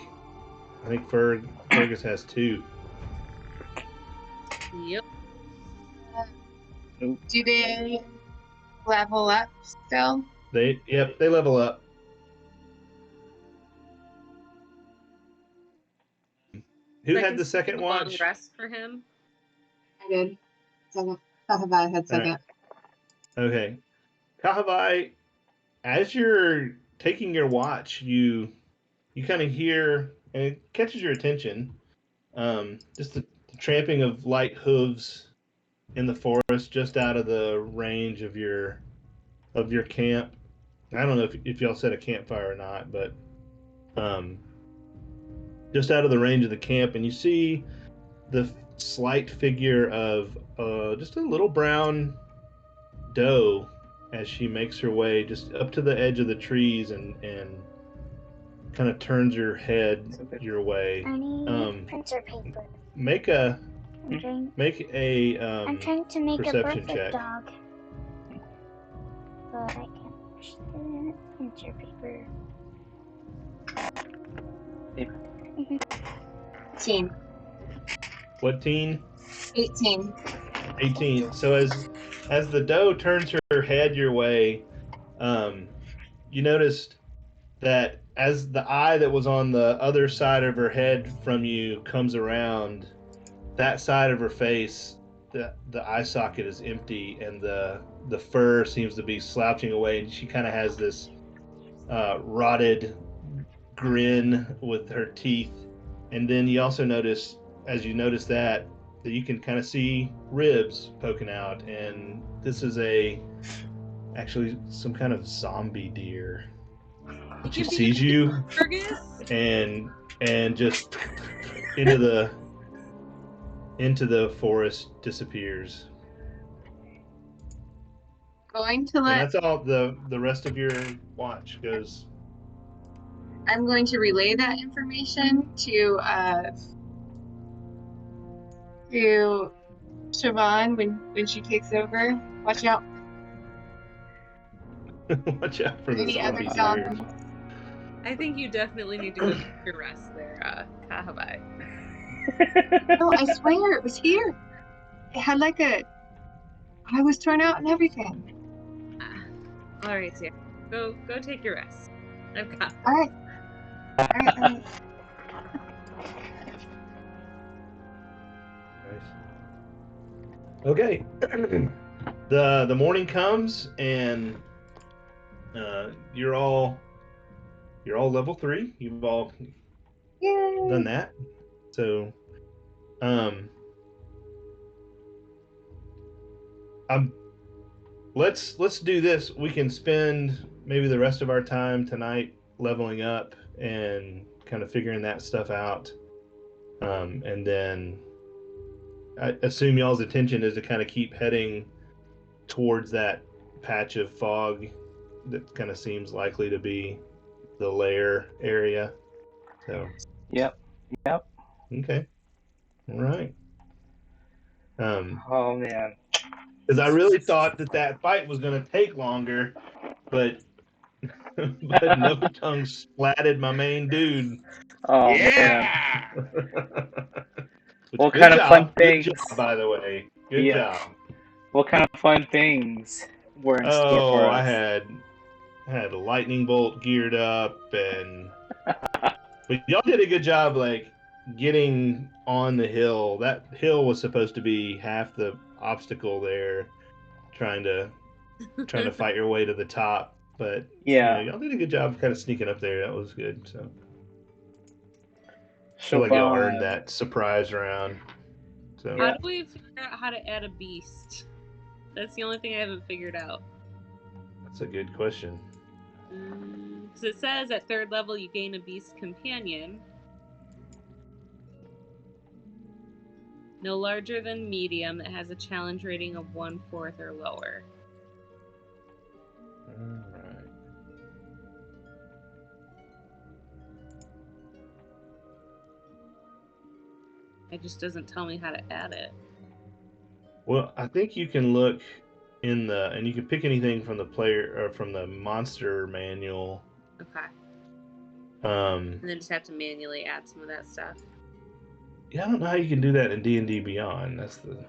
Fergus has 2. Yep. Do they level up still? They level up. Who had the second long watch? rest for him. I did. Second. Kahavai had second. Okay. Kahavai, as you're taking your watch, you kind of hear, and it catches your attention, just the tramping of light hooves in the forest just out of the range of your camp. I don't know if y'all set a campfire or not, but just out of the range of the camp, and you see the slight figure of just a little brown doe as she makes her way just up to the edge of the trees and kind of turns her head your way. I need printer paper. Make a I'm trying to make a perception perfect check. dog. But I can't push the printer paper. 18. What teen? 18. 18. So as the doe turns her head your way, you noticed that as the eye that was on the other side of her head from you comes around, that side of her face, the eye socket is empty, and the fur seems to be slouching away, and she kind of has this rotted grin with her teeth. And then you also notice, as you notice that you can kind of see ribs poking out, and this is actually some kind of zombie deer. She sees you and just into the forest disappears. Going to And let. that's all the rest of your watch goes. I'm going to relay that information to Siobhan when she takes over. Watch out. Watch out for the Any other zombie deer. zombies. I think you definitely need to go take your rest there, Kahabai. No, I swear it was here. It had like I was torn out and everything. All right, yeah. Go take your rest. I've got. All right. Nice. Okay. The morning comes, and you're all level 3. You've all done that. So let's do this. We can spend maybe the rest of our time tonight leveling up and kind of figuring that stuff out. And then I assume y'all's attention is to kind of keep heading towards that patch of fog that kind of seems likely to be the lair area. So. Yep. Okay. All right. Oh man. Because I really thought that fight was going to take longer, but No Tongue splatted my main dude. Oh Yeah. What kind of fun things? Good job, by the way. Good job. What kind of fun things were in store for us? I had a lightning bolt geared up, but y'all did a good job, like getting on the hill. That hill was supposed to be half the obstacle there, trying to fight your way to the top. But yeah, y'all did a good job kind of sneaking up there. That was good. So I feel like y'all earned that surprise round. So how do we figure out how to add a beast? That's the only thing I haven't figured out. That's a good question. So it says at 3rd level you gain a beast companion. No larger than medium that has a challenge rating of 1/4 or lower. Alright. It just doesn't tell me how to add it. Well, I think you can look and you can pick anything from the player or from the monster manual. Okay. And then just have to manually add some of that stuff. Yeah, I don't know how you can do that in D&D Beyond. That's the.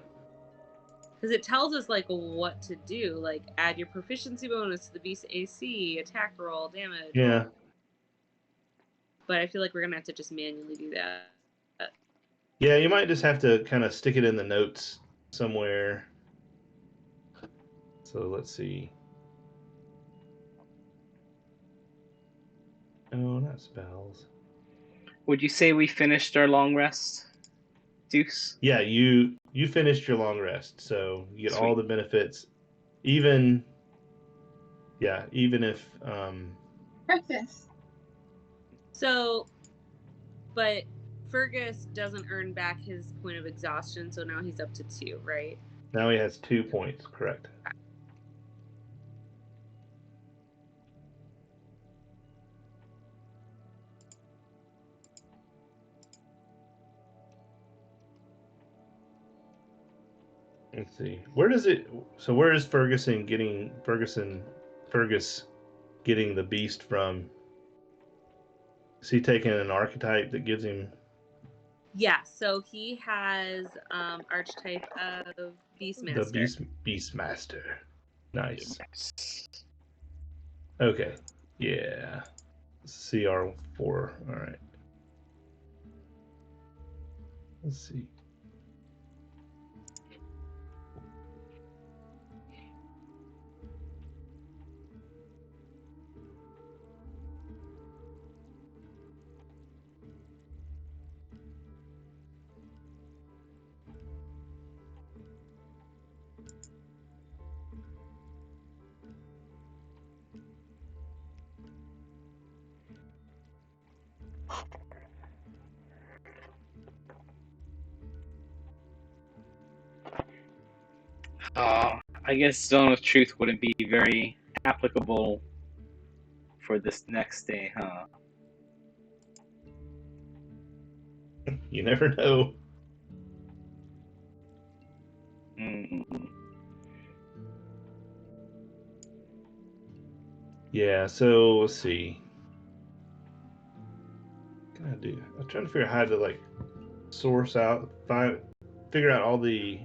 Because it tells us like what to do, like add your proficiency bonus to the beast AC, attack roll, damage. Yeah. But I feel like we're gonna have to just manually do that. Yeah, you might just have to kind of stick it in the notes somewhere. So let's see. Oh, not spells. Would you say we finished our long rest, Deuce? Yeah, you finished your long rest, so you get all the benefits. Even if Breakfast. So, but Fergus doesn't earn back his point of exhaustion, so now he's up to 2, right? Now he has 2 points, correct? Let's see. Where is Fergus getting the beast from? Is he taking an archetype that gives him? Yeah, so he has archetype of Beastmaster. The Beastmaster. Nice. Okay. Yeah. CR4. All right. Let's see. I guess Zone of Truth wouldn't be very applicable for this next day, huh? You never know. Mm-mm. Yeah, so let's see. What can I do? I'm trying to figure out how to like figure out all the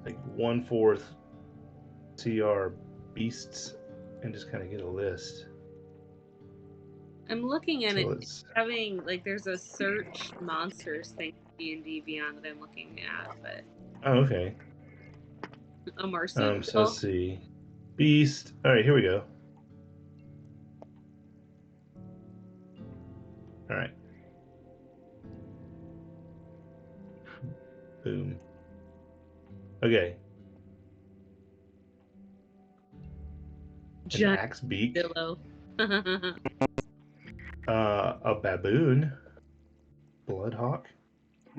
like 1/4 CR beasts and just kind of get a list. I'm looking at So it. let's. Having like there's a search monsters thing in D&D Beyond that I'm looking at, but Oh, okay. a marsupial. So let's see. Beast. All right, here we go. All right. Boom. Okay. An Giant axe beak. billow. A baboon. Bloodhawk.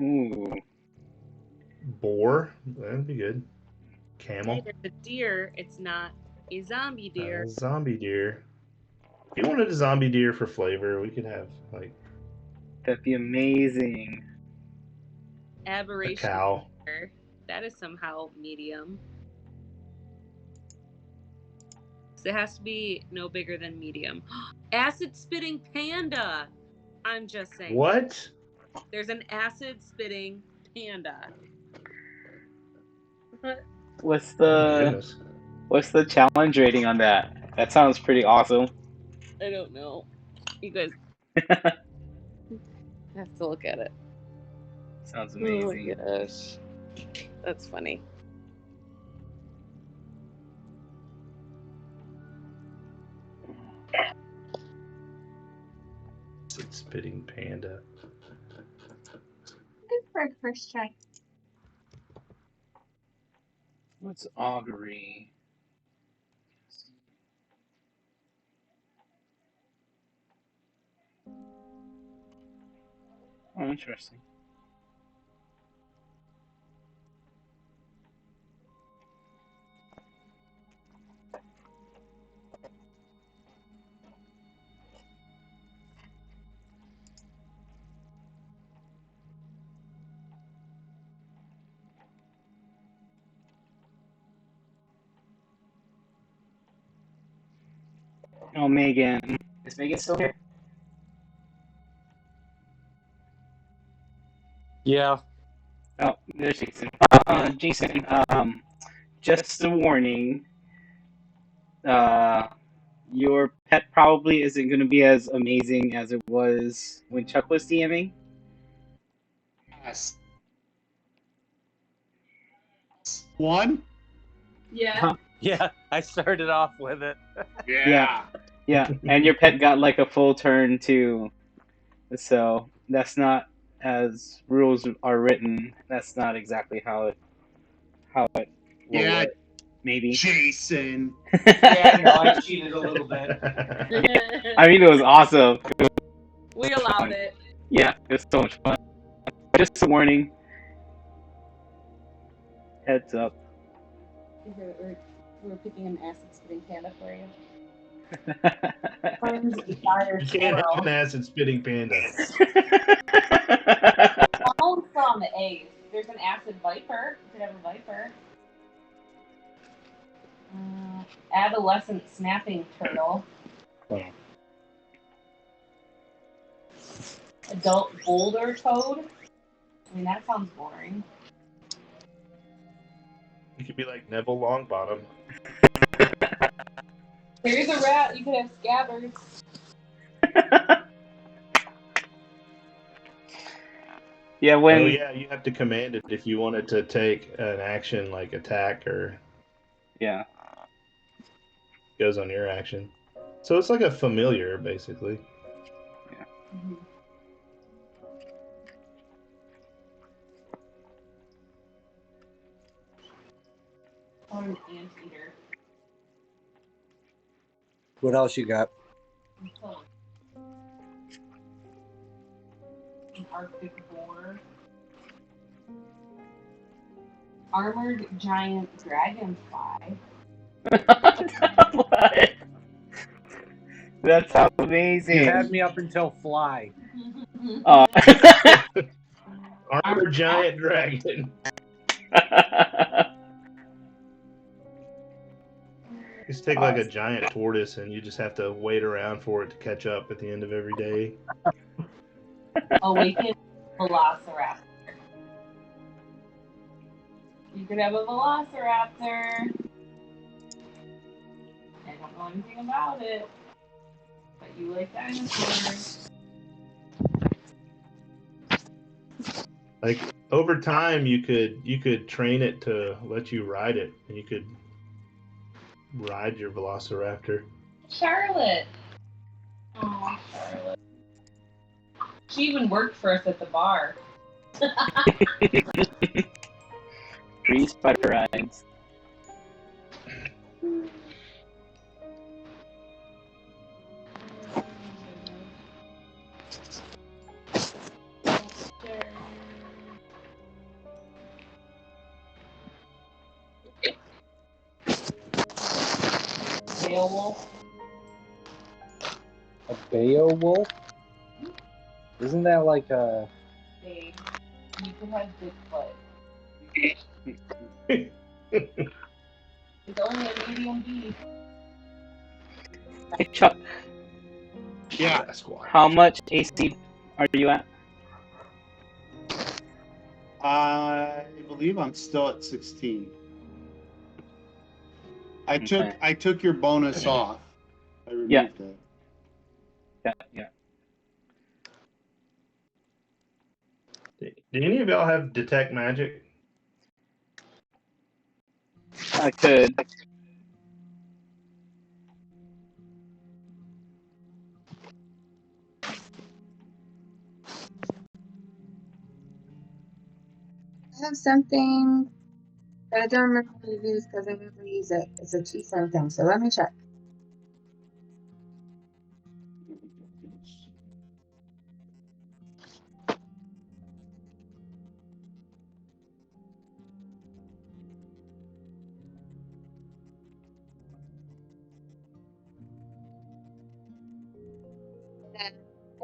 Ooh. Boar. That'd be good. Camel. There's a deer. It's not a zombie deer. Zombie deer. If you wanted a zombie deer for flavor, we could have like That'd be amazing. Aberration a cow. deer. That is somehow medium. So it has to be no bigger than medium. Acid spitting panda. I'm just saying. What? There's an acid spitting panda. What's Oh, the goodness. what's the challenge rating on that? That sounds pretty awesome. I don't know. You guys have to look at it. Sounds amazing. Oh my gosh. That's funny. Spitting panda. Good for a first try. What's augury? Oh, interesting. Oh, Megan. Is Megan still here? Yeah. Oh, there's Jason. Jason, just a warning. Your pet probably isn't going to be as amazing as it was when Chuck was DMing. Yes. One? Yeah. Yeah, I started off with it. Yeah. Yeah, and your pet got like a full turn too. So that's not, as rules are written, that's not exactly how it will Yeah. work. Maybe. Jason. Yeah, no, I cheated a little bit. I mean, it was awesome. We allowed it. Yeah, it was so much fun. Just a warning. Heads up. We're picking an acid spitting panda for you. You can't have an acid spitting panda. All still on the eggs. There's an acid viper. You could have a viper. Adolescent snapping turtle. Adult boulder toad. I mean, that sounds boring. You could be like Neville Longbottom. Here's a rat. You could have scabbards. Yeah, when. Oh yeah, you have to command it if you want it to take an action like attack or. Yeah. Goes on your action. So it's like a familiar, basically. Yeah. Mm-hmm. Or an anteater. What else you got? An Arctic boar. Armored giant dragonfly. What? That's amazing. You had me up until fly. Armored giant dragon. Just take like a giant tortoise and you just have to wait around for it to catch up at the end of every day. Awakened velociraptor. You could have a velociraptor. I don't know anything about it, but you like dinosaurs. Like over time, you could train it to let you ride it, and you could ride your velociraptor. Charlotte. Oh, Charlotte. She even worked for us at the bar. Free spider rides. Beowulf. A Beowulf? Isn't that like a... Hey, you could have Bigfoot. It's only a medium beast. Hey, Chuck. Yeah. How much AC are you at? I believe I'm still at 16. I took your bonus off. I removed it. Yeah. Do any of y'all have detect magic? I could. I have something, but I don't remember what it is because I never use it. It's a cheap something, so let me check.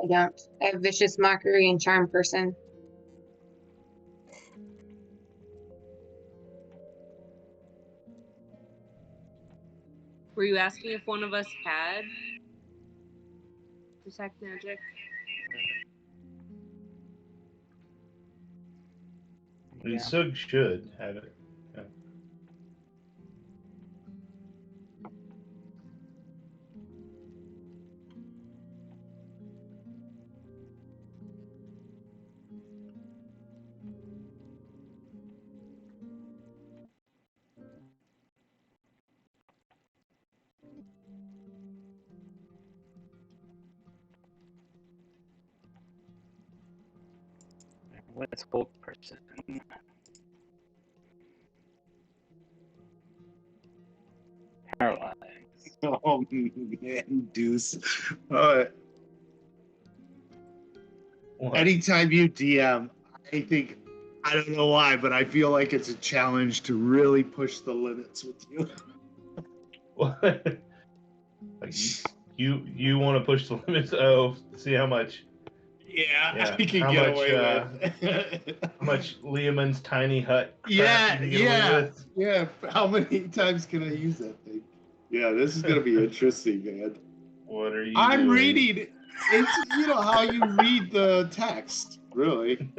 I don't. I have Vicious Mockery and Charm Person. Were you asking if one of us had detect magic? I mean, Sug should have it. Yeah. What's Gold Person? Paralyzed. Oh man, Deuce. Anytime you DM, I don't know why, but I feel like it's a challenge to really push the limits with you. What? Like you want to push the limits? Oh, see how much. Yeah. I can get away with. How much Leomund's tiny hut? Yeah. How many times can I use that thing? Yeah, this is gonna be interesting, man. What are you? I'm doing? reading. It's how you read the text, really.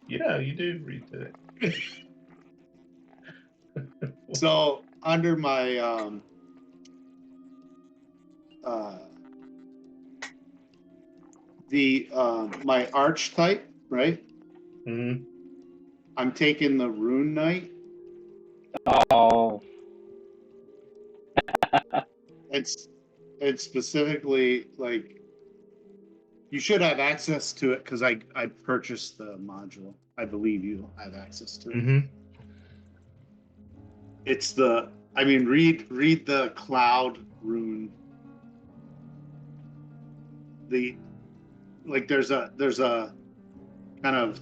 Yeah, you do read that. So under my my archetype, right? Mm-hmm. I'm taking the Rune Knight. Oh. It's specifically like you should have access to it because I purchased the module. I believe you have access to it. Mm-hmm. It's read the Cloud Rune. There's a kind of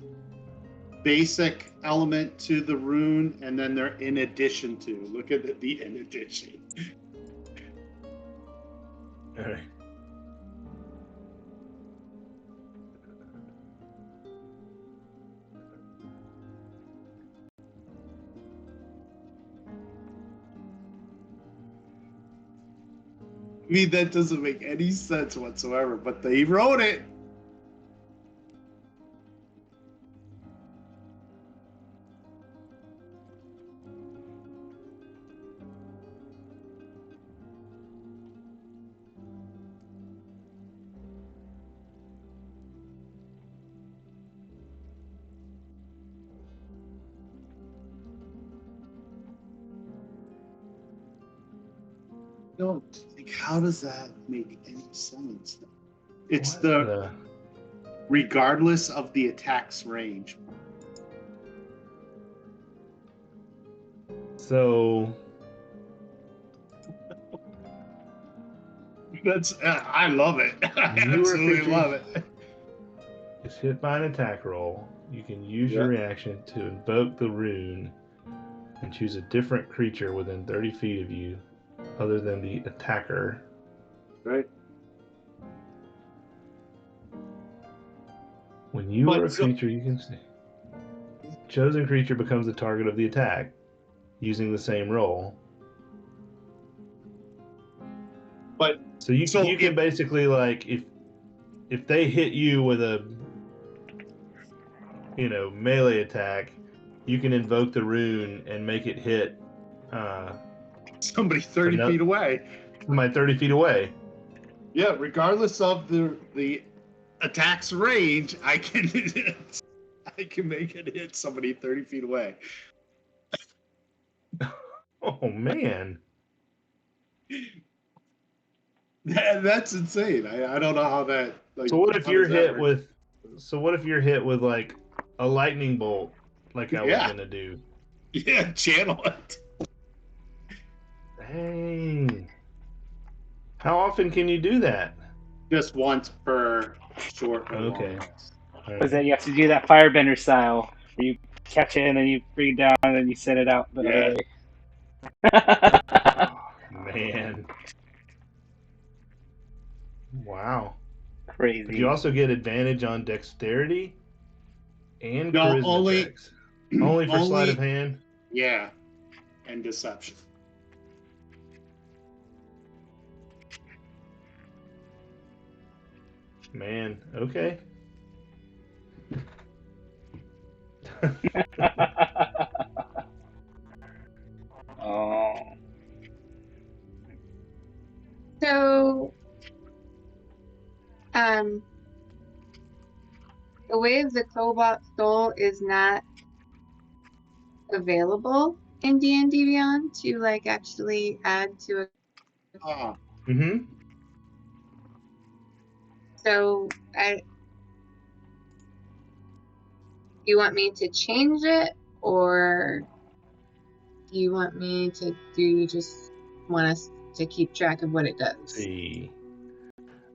basic element to the rune, and then they're in addition to. Look at the in addition. All right. I mean, that doesn't make any sense whatsoever, but they wrote it. Don't think, how does that make any sense? It's What regardless of the attack's range. So That's I love it. I You are absolutely creatures- love it. is hit by an attack roll. You can use your reaction to invoke the rune and choose a different creature within 30 feet of you, other than the attacker. Right. When you But are a so- creature, you can see. Chosen creature becomes the target of the attack, using the same roll. But So you So can if- basically, like, if they hit you with a melee attack, you can invoke the rune and make it hit somebody 30 no- feet away. somebody 30 feet away. Yeah, regardless of the attack's range, I can make it hit somebody 30 feet away. Oh man. That's insane. I don't know how that. Like, So what if how you're does that hit work? with? So what if you're hit with like a lightning bolt, like I was Yeah. gonna do? Yeah, channel it. Dang. How often can you do that? Just once per short. or Okay. long. All Was right. that you have to do that firebender style, where you catch it and then you bring it down and then you set it out the Yeah. other way. Man. Wow. Crazy. But you also get advantage on dexterity and No, charisma only- checks. Only for sleight of hand. Yeah, and deception. Man. Okay. Oh. So, the Way of the Cobalt Soul is not available in D&D Beyond to like actually add to a. Ah, Mm-hmm. So, you want me to change it, or do you want me to just want us to keep track of what it does? See.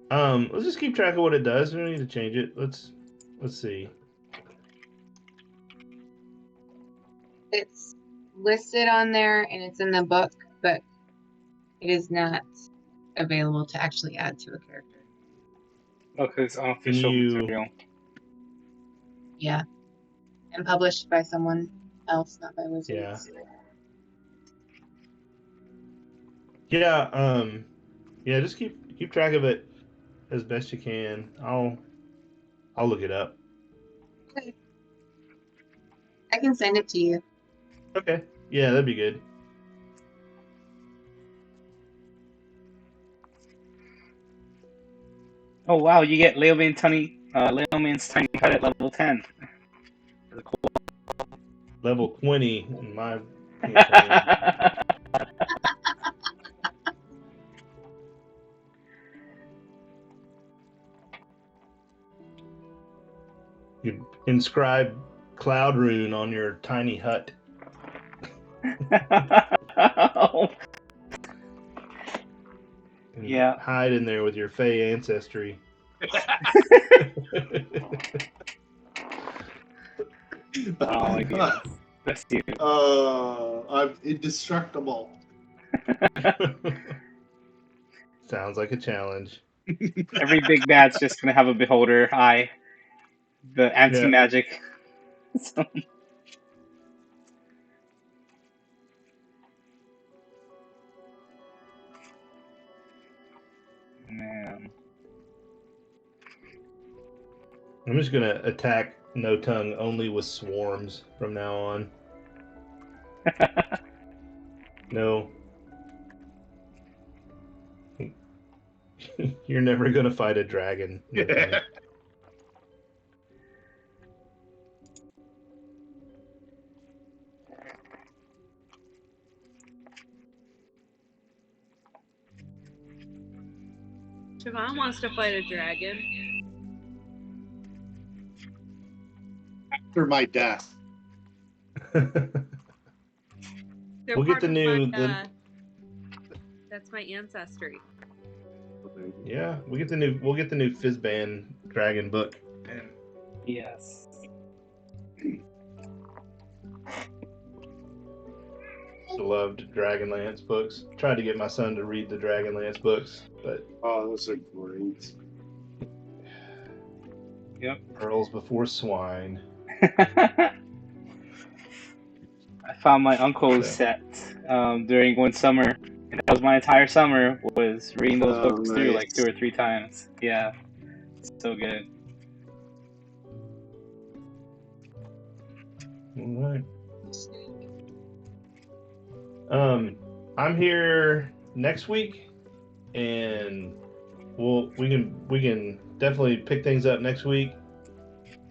Let's just keep track of what it does. We don't need to change it. Let's see. It's listed on there and it's in the book, but it is not available to actually add to a character. Okay, it's unofficial you- material. Yeah. And published by someone else, not by Wizards. Yeah. Yeah. Just keep track of it as best you can. I'll look it up. I can send it to you. Okay. Yeah, that'd be good. Oh wow, you get Leoman's Tiny Hut at level 10. Level 20 in my campaign. You inscribe Cloud Rune on your tiny hut. And Yeah. hide in there with your Fey ancestry. Oh my goodness. That's you. I'm indestructible. Sounds like a challenge. Every big bad's just gonna have a beholder eye. The anti-magic. So- Man. I'm just gonna attack No Tongue only with swarms from now on. No. You're never gonna fight a dragon. No Tongue. Siobhan wants to fight a dragon. After my death. They're We'll get part the of new- my, that's my ancestry. Yeah, we'll get the new Fizzban dragon book. Yes. Loved Dragonlance books. Tried to get my son to read the Dragonlance books, but those are great. Yep. pearls before swine. I found my uncle's set during one summer. And that was my entire summer, was reading those books through like 2 or 3 times. Yeah. So good. All right. I'm here next week, and we can definitely pick things up next week.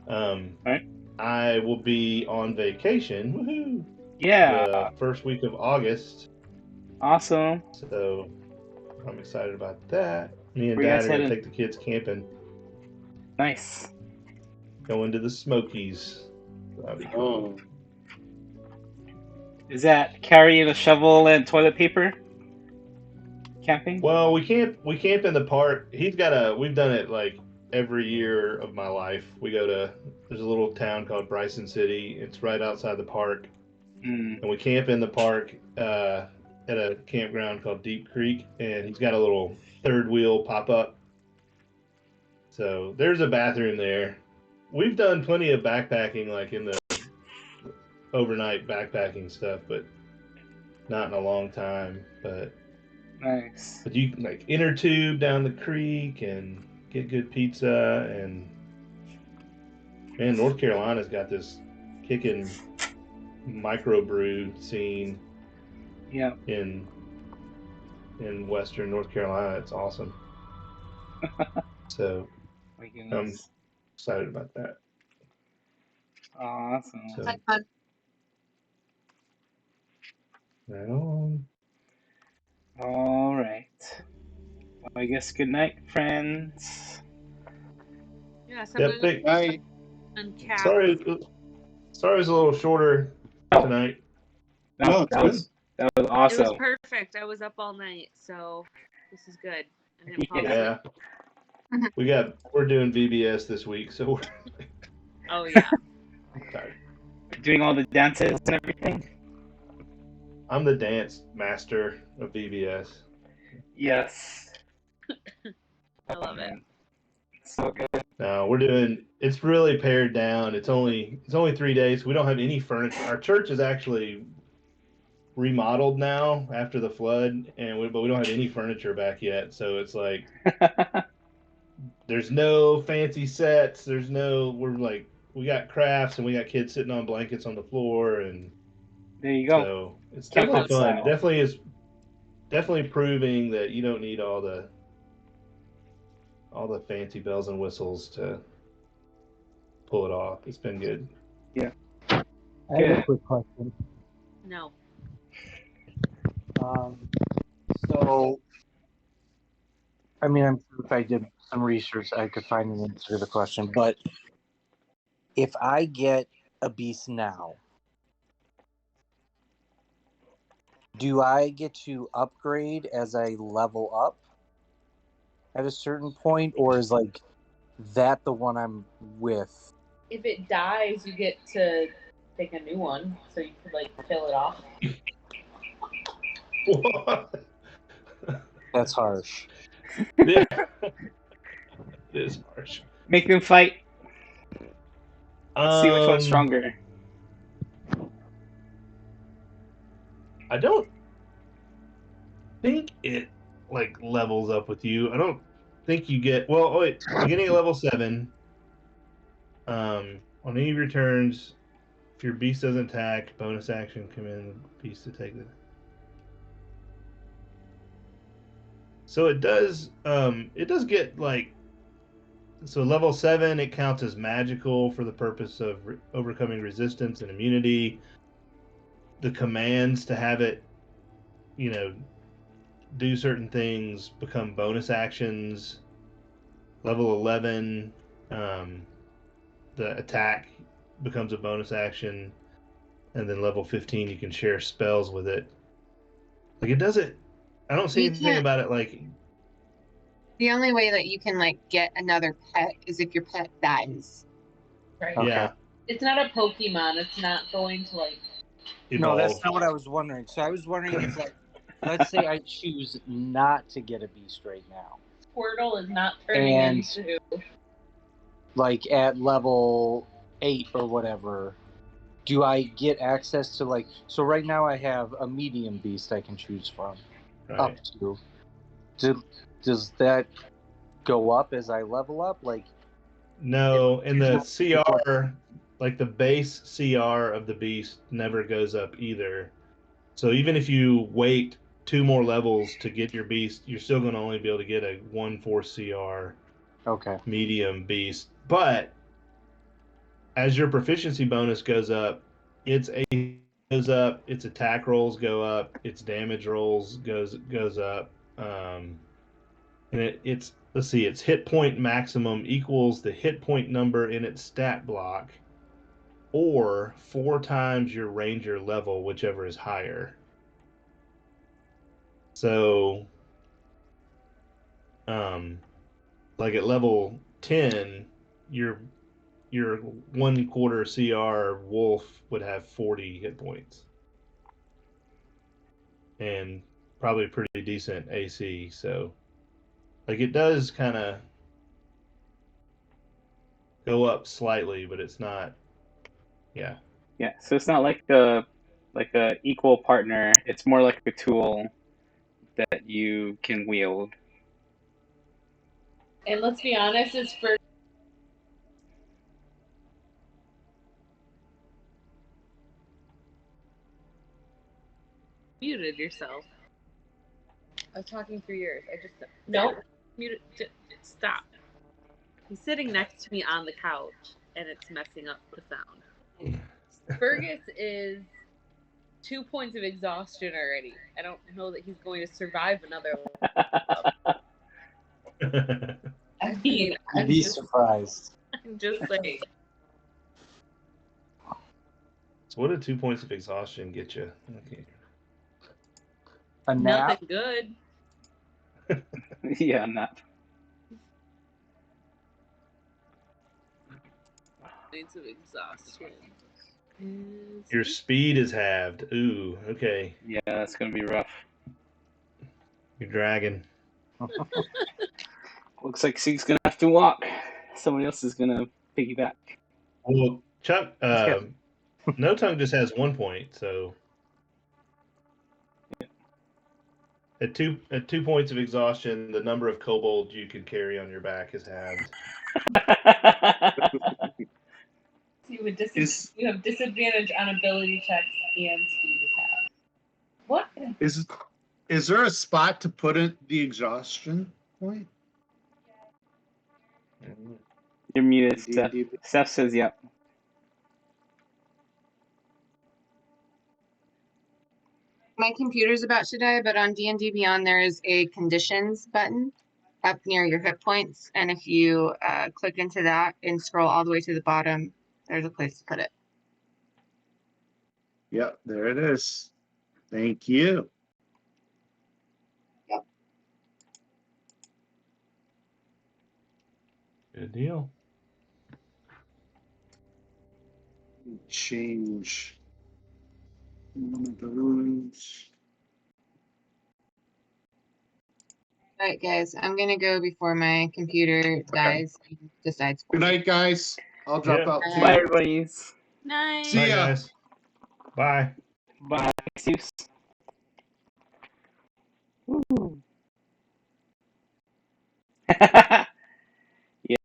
Right. I will be on vacation. Woohoo! Yeah. The first week of August. Awesome. So I'm excited about that. Me and Where you Dad guys are gonna headed? take the kids camping, Nice. going to the Smokies. That'll be cool. Is that carrying a shovel and toilet paper? Camping? Well, we camp in the park. We've done it like every year of my life. There's a little town called Bryson City. It's right outside the park. And we camp in the park at a campground called Deep Creek, and he's got a little third wheel pop-up. So there's a bathroom there. We've done plenty of backpacking, like in the overnight backpacking stuff, but not in a long time. But Nice. you can like inner tube down the creek and get good pizza, and man, North Carolina's got this kicking microbrew scene. Yeah. In Western North Carolina, it's awesome. So I'm excited about that. Awesome. So, Like fun. right on. All right. Well, I guess good night, friends. Yeah, Yep, big, uncap. sorry it was a little shorter tonight. No, that was awesome. It was perfect. I was up all night, so this is good. I didn't fall Yeah. We're doing VBS this week, so we're Oh yeah. tired. Doing all the dances and everything. I'm the dance master of VBS. Yes. I love it. So good. No, it's really pared down. It's only 3 days. We don't have any furniture. Our church is actually remodeled now after the flood, but we don't have any furniture back yet. So it's like there's no fancy sets. We got crafts, and we got kids sitting on blankets on the floor, and there you go. So it's definitely fun. Style. Definitely proving that you don't need all the fancy bells and whistles to pull it off. It's been good. Yeah. I have a quick question. No. So, I mean, I'm sure if I did some research, I could find an answer to the question. But if I get a beast now, do I get to upgrade as I level up at a certain point, or is like that the one I'm with if it dies, you get to take a new one, so you could like kill it off. What? That's harsh. Yeah. It is harsh. Make them fight. See which one's Um, stronger. I don't think it like levels up with you. I don't think you get beginning of level 7. On any of your turns, if your beast doesn't attack, bonus action command beast to take it. So it does get like, so level 7 it counts as magical for the purpose of overcoming resistance and immunity. The commands to have it, do certain things become bonus actions. Level 11, the attack becomes a bonus action, and then level 15 you can share spells with it. Like, it doesn't, I don't see anything about it like. The only way that you can like get another pet is if your pet dies. Right. Okay. Yeah. It's not a Pokemon. It's not going to like. Evolve. No, that's not what I was wondering. So I was wondering if, like, let's say I choose not to get a beast right now. Squirtle is not turning into. Like at level 8 or whatever, do I get access to like? So right now I have a medium beast I can choose from, up to. Does that go up as I level up? Like, no, and the CR, like the base CR of the beast, never goes up either. So even if you wait 2 more levels to get your beast, you're still going to only be able to get a 1/4 CR. Okay. Medium beast. But as your proficiency bonus goes up, its AC goes up, its attack rolls go up, its damage rolls goes up. And it's let's see, its hit point maximum equals the hit point number in its stat block, or 4 times your ranger level, whichever is higher. So, like at level 10, your 1/4 CR wolf would have 40 hit points, and probably pretty decent AC. So, like, it does kind of go up slightly, but it's not. Yeah. Yeah. So it's not like a equal partner. It's more like a tool that you can wield. And let's be honest, it's for. Muted yourself. I was talking through yours. I just No. Muted. Stop. He's sitting next to me on the couch, and it's messing up the sound. Fergus is 2 points of exhaustion already. I don't know that he's going to survive another. I mean, I'd be surprised. I'm just saying. So what did 2 points of exhaustion get you? Okay. A nap? Nothing good. Yeah, nap. Points of exhaustion. Your speed is halved. Ooh, okay. Yeah, that's gonna be rough. You're dragging. Looks like Sig's gonna have to walk. Somebody else is gonna piggyback. Well, Chuck, No Tongue just has 1 point, so at two points of exhaustion, the number of kobolds you can carry on your back is halved. You have disadvantage on ability checks and speed is halved. What? Is there a spot to put in the exhaustion point? You're muted, Steph. Steph says yep. My computer's about to die, but on D&D Beyond there is a conditions button up near your hit points, and if you click into that and scroll all the way to the bottom, there's a place to put it. Yep, there it is. Thank you. Yep. Good deal. change one of the rules. All right, guys, I'm gonna go before my computer dies and decides. Good night, guys. I'll drop out too. Bye, everybody's. Night. See ya. Bye, guys. Bye. Bye, Zeus. Woo.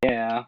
Yeah.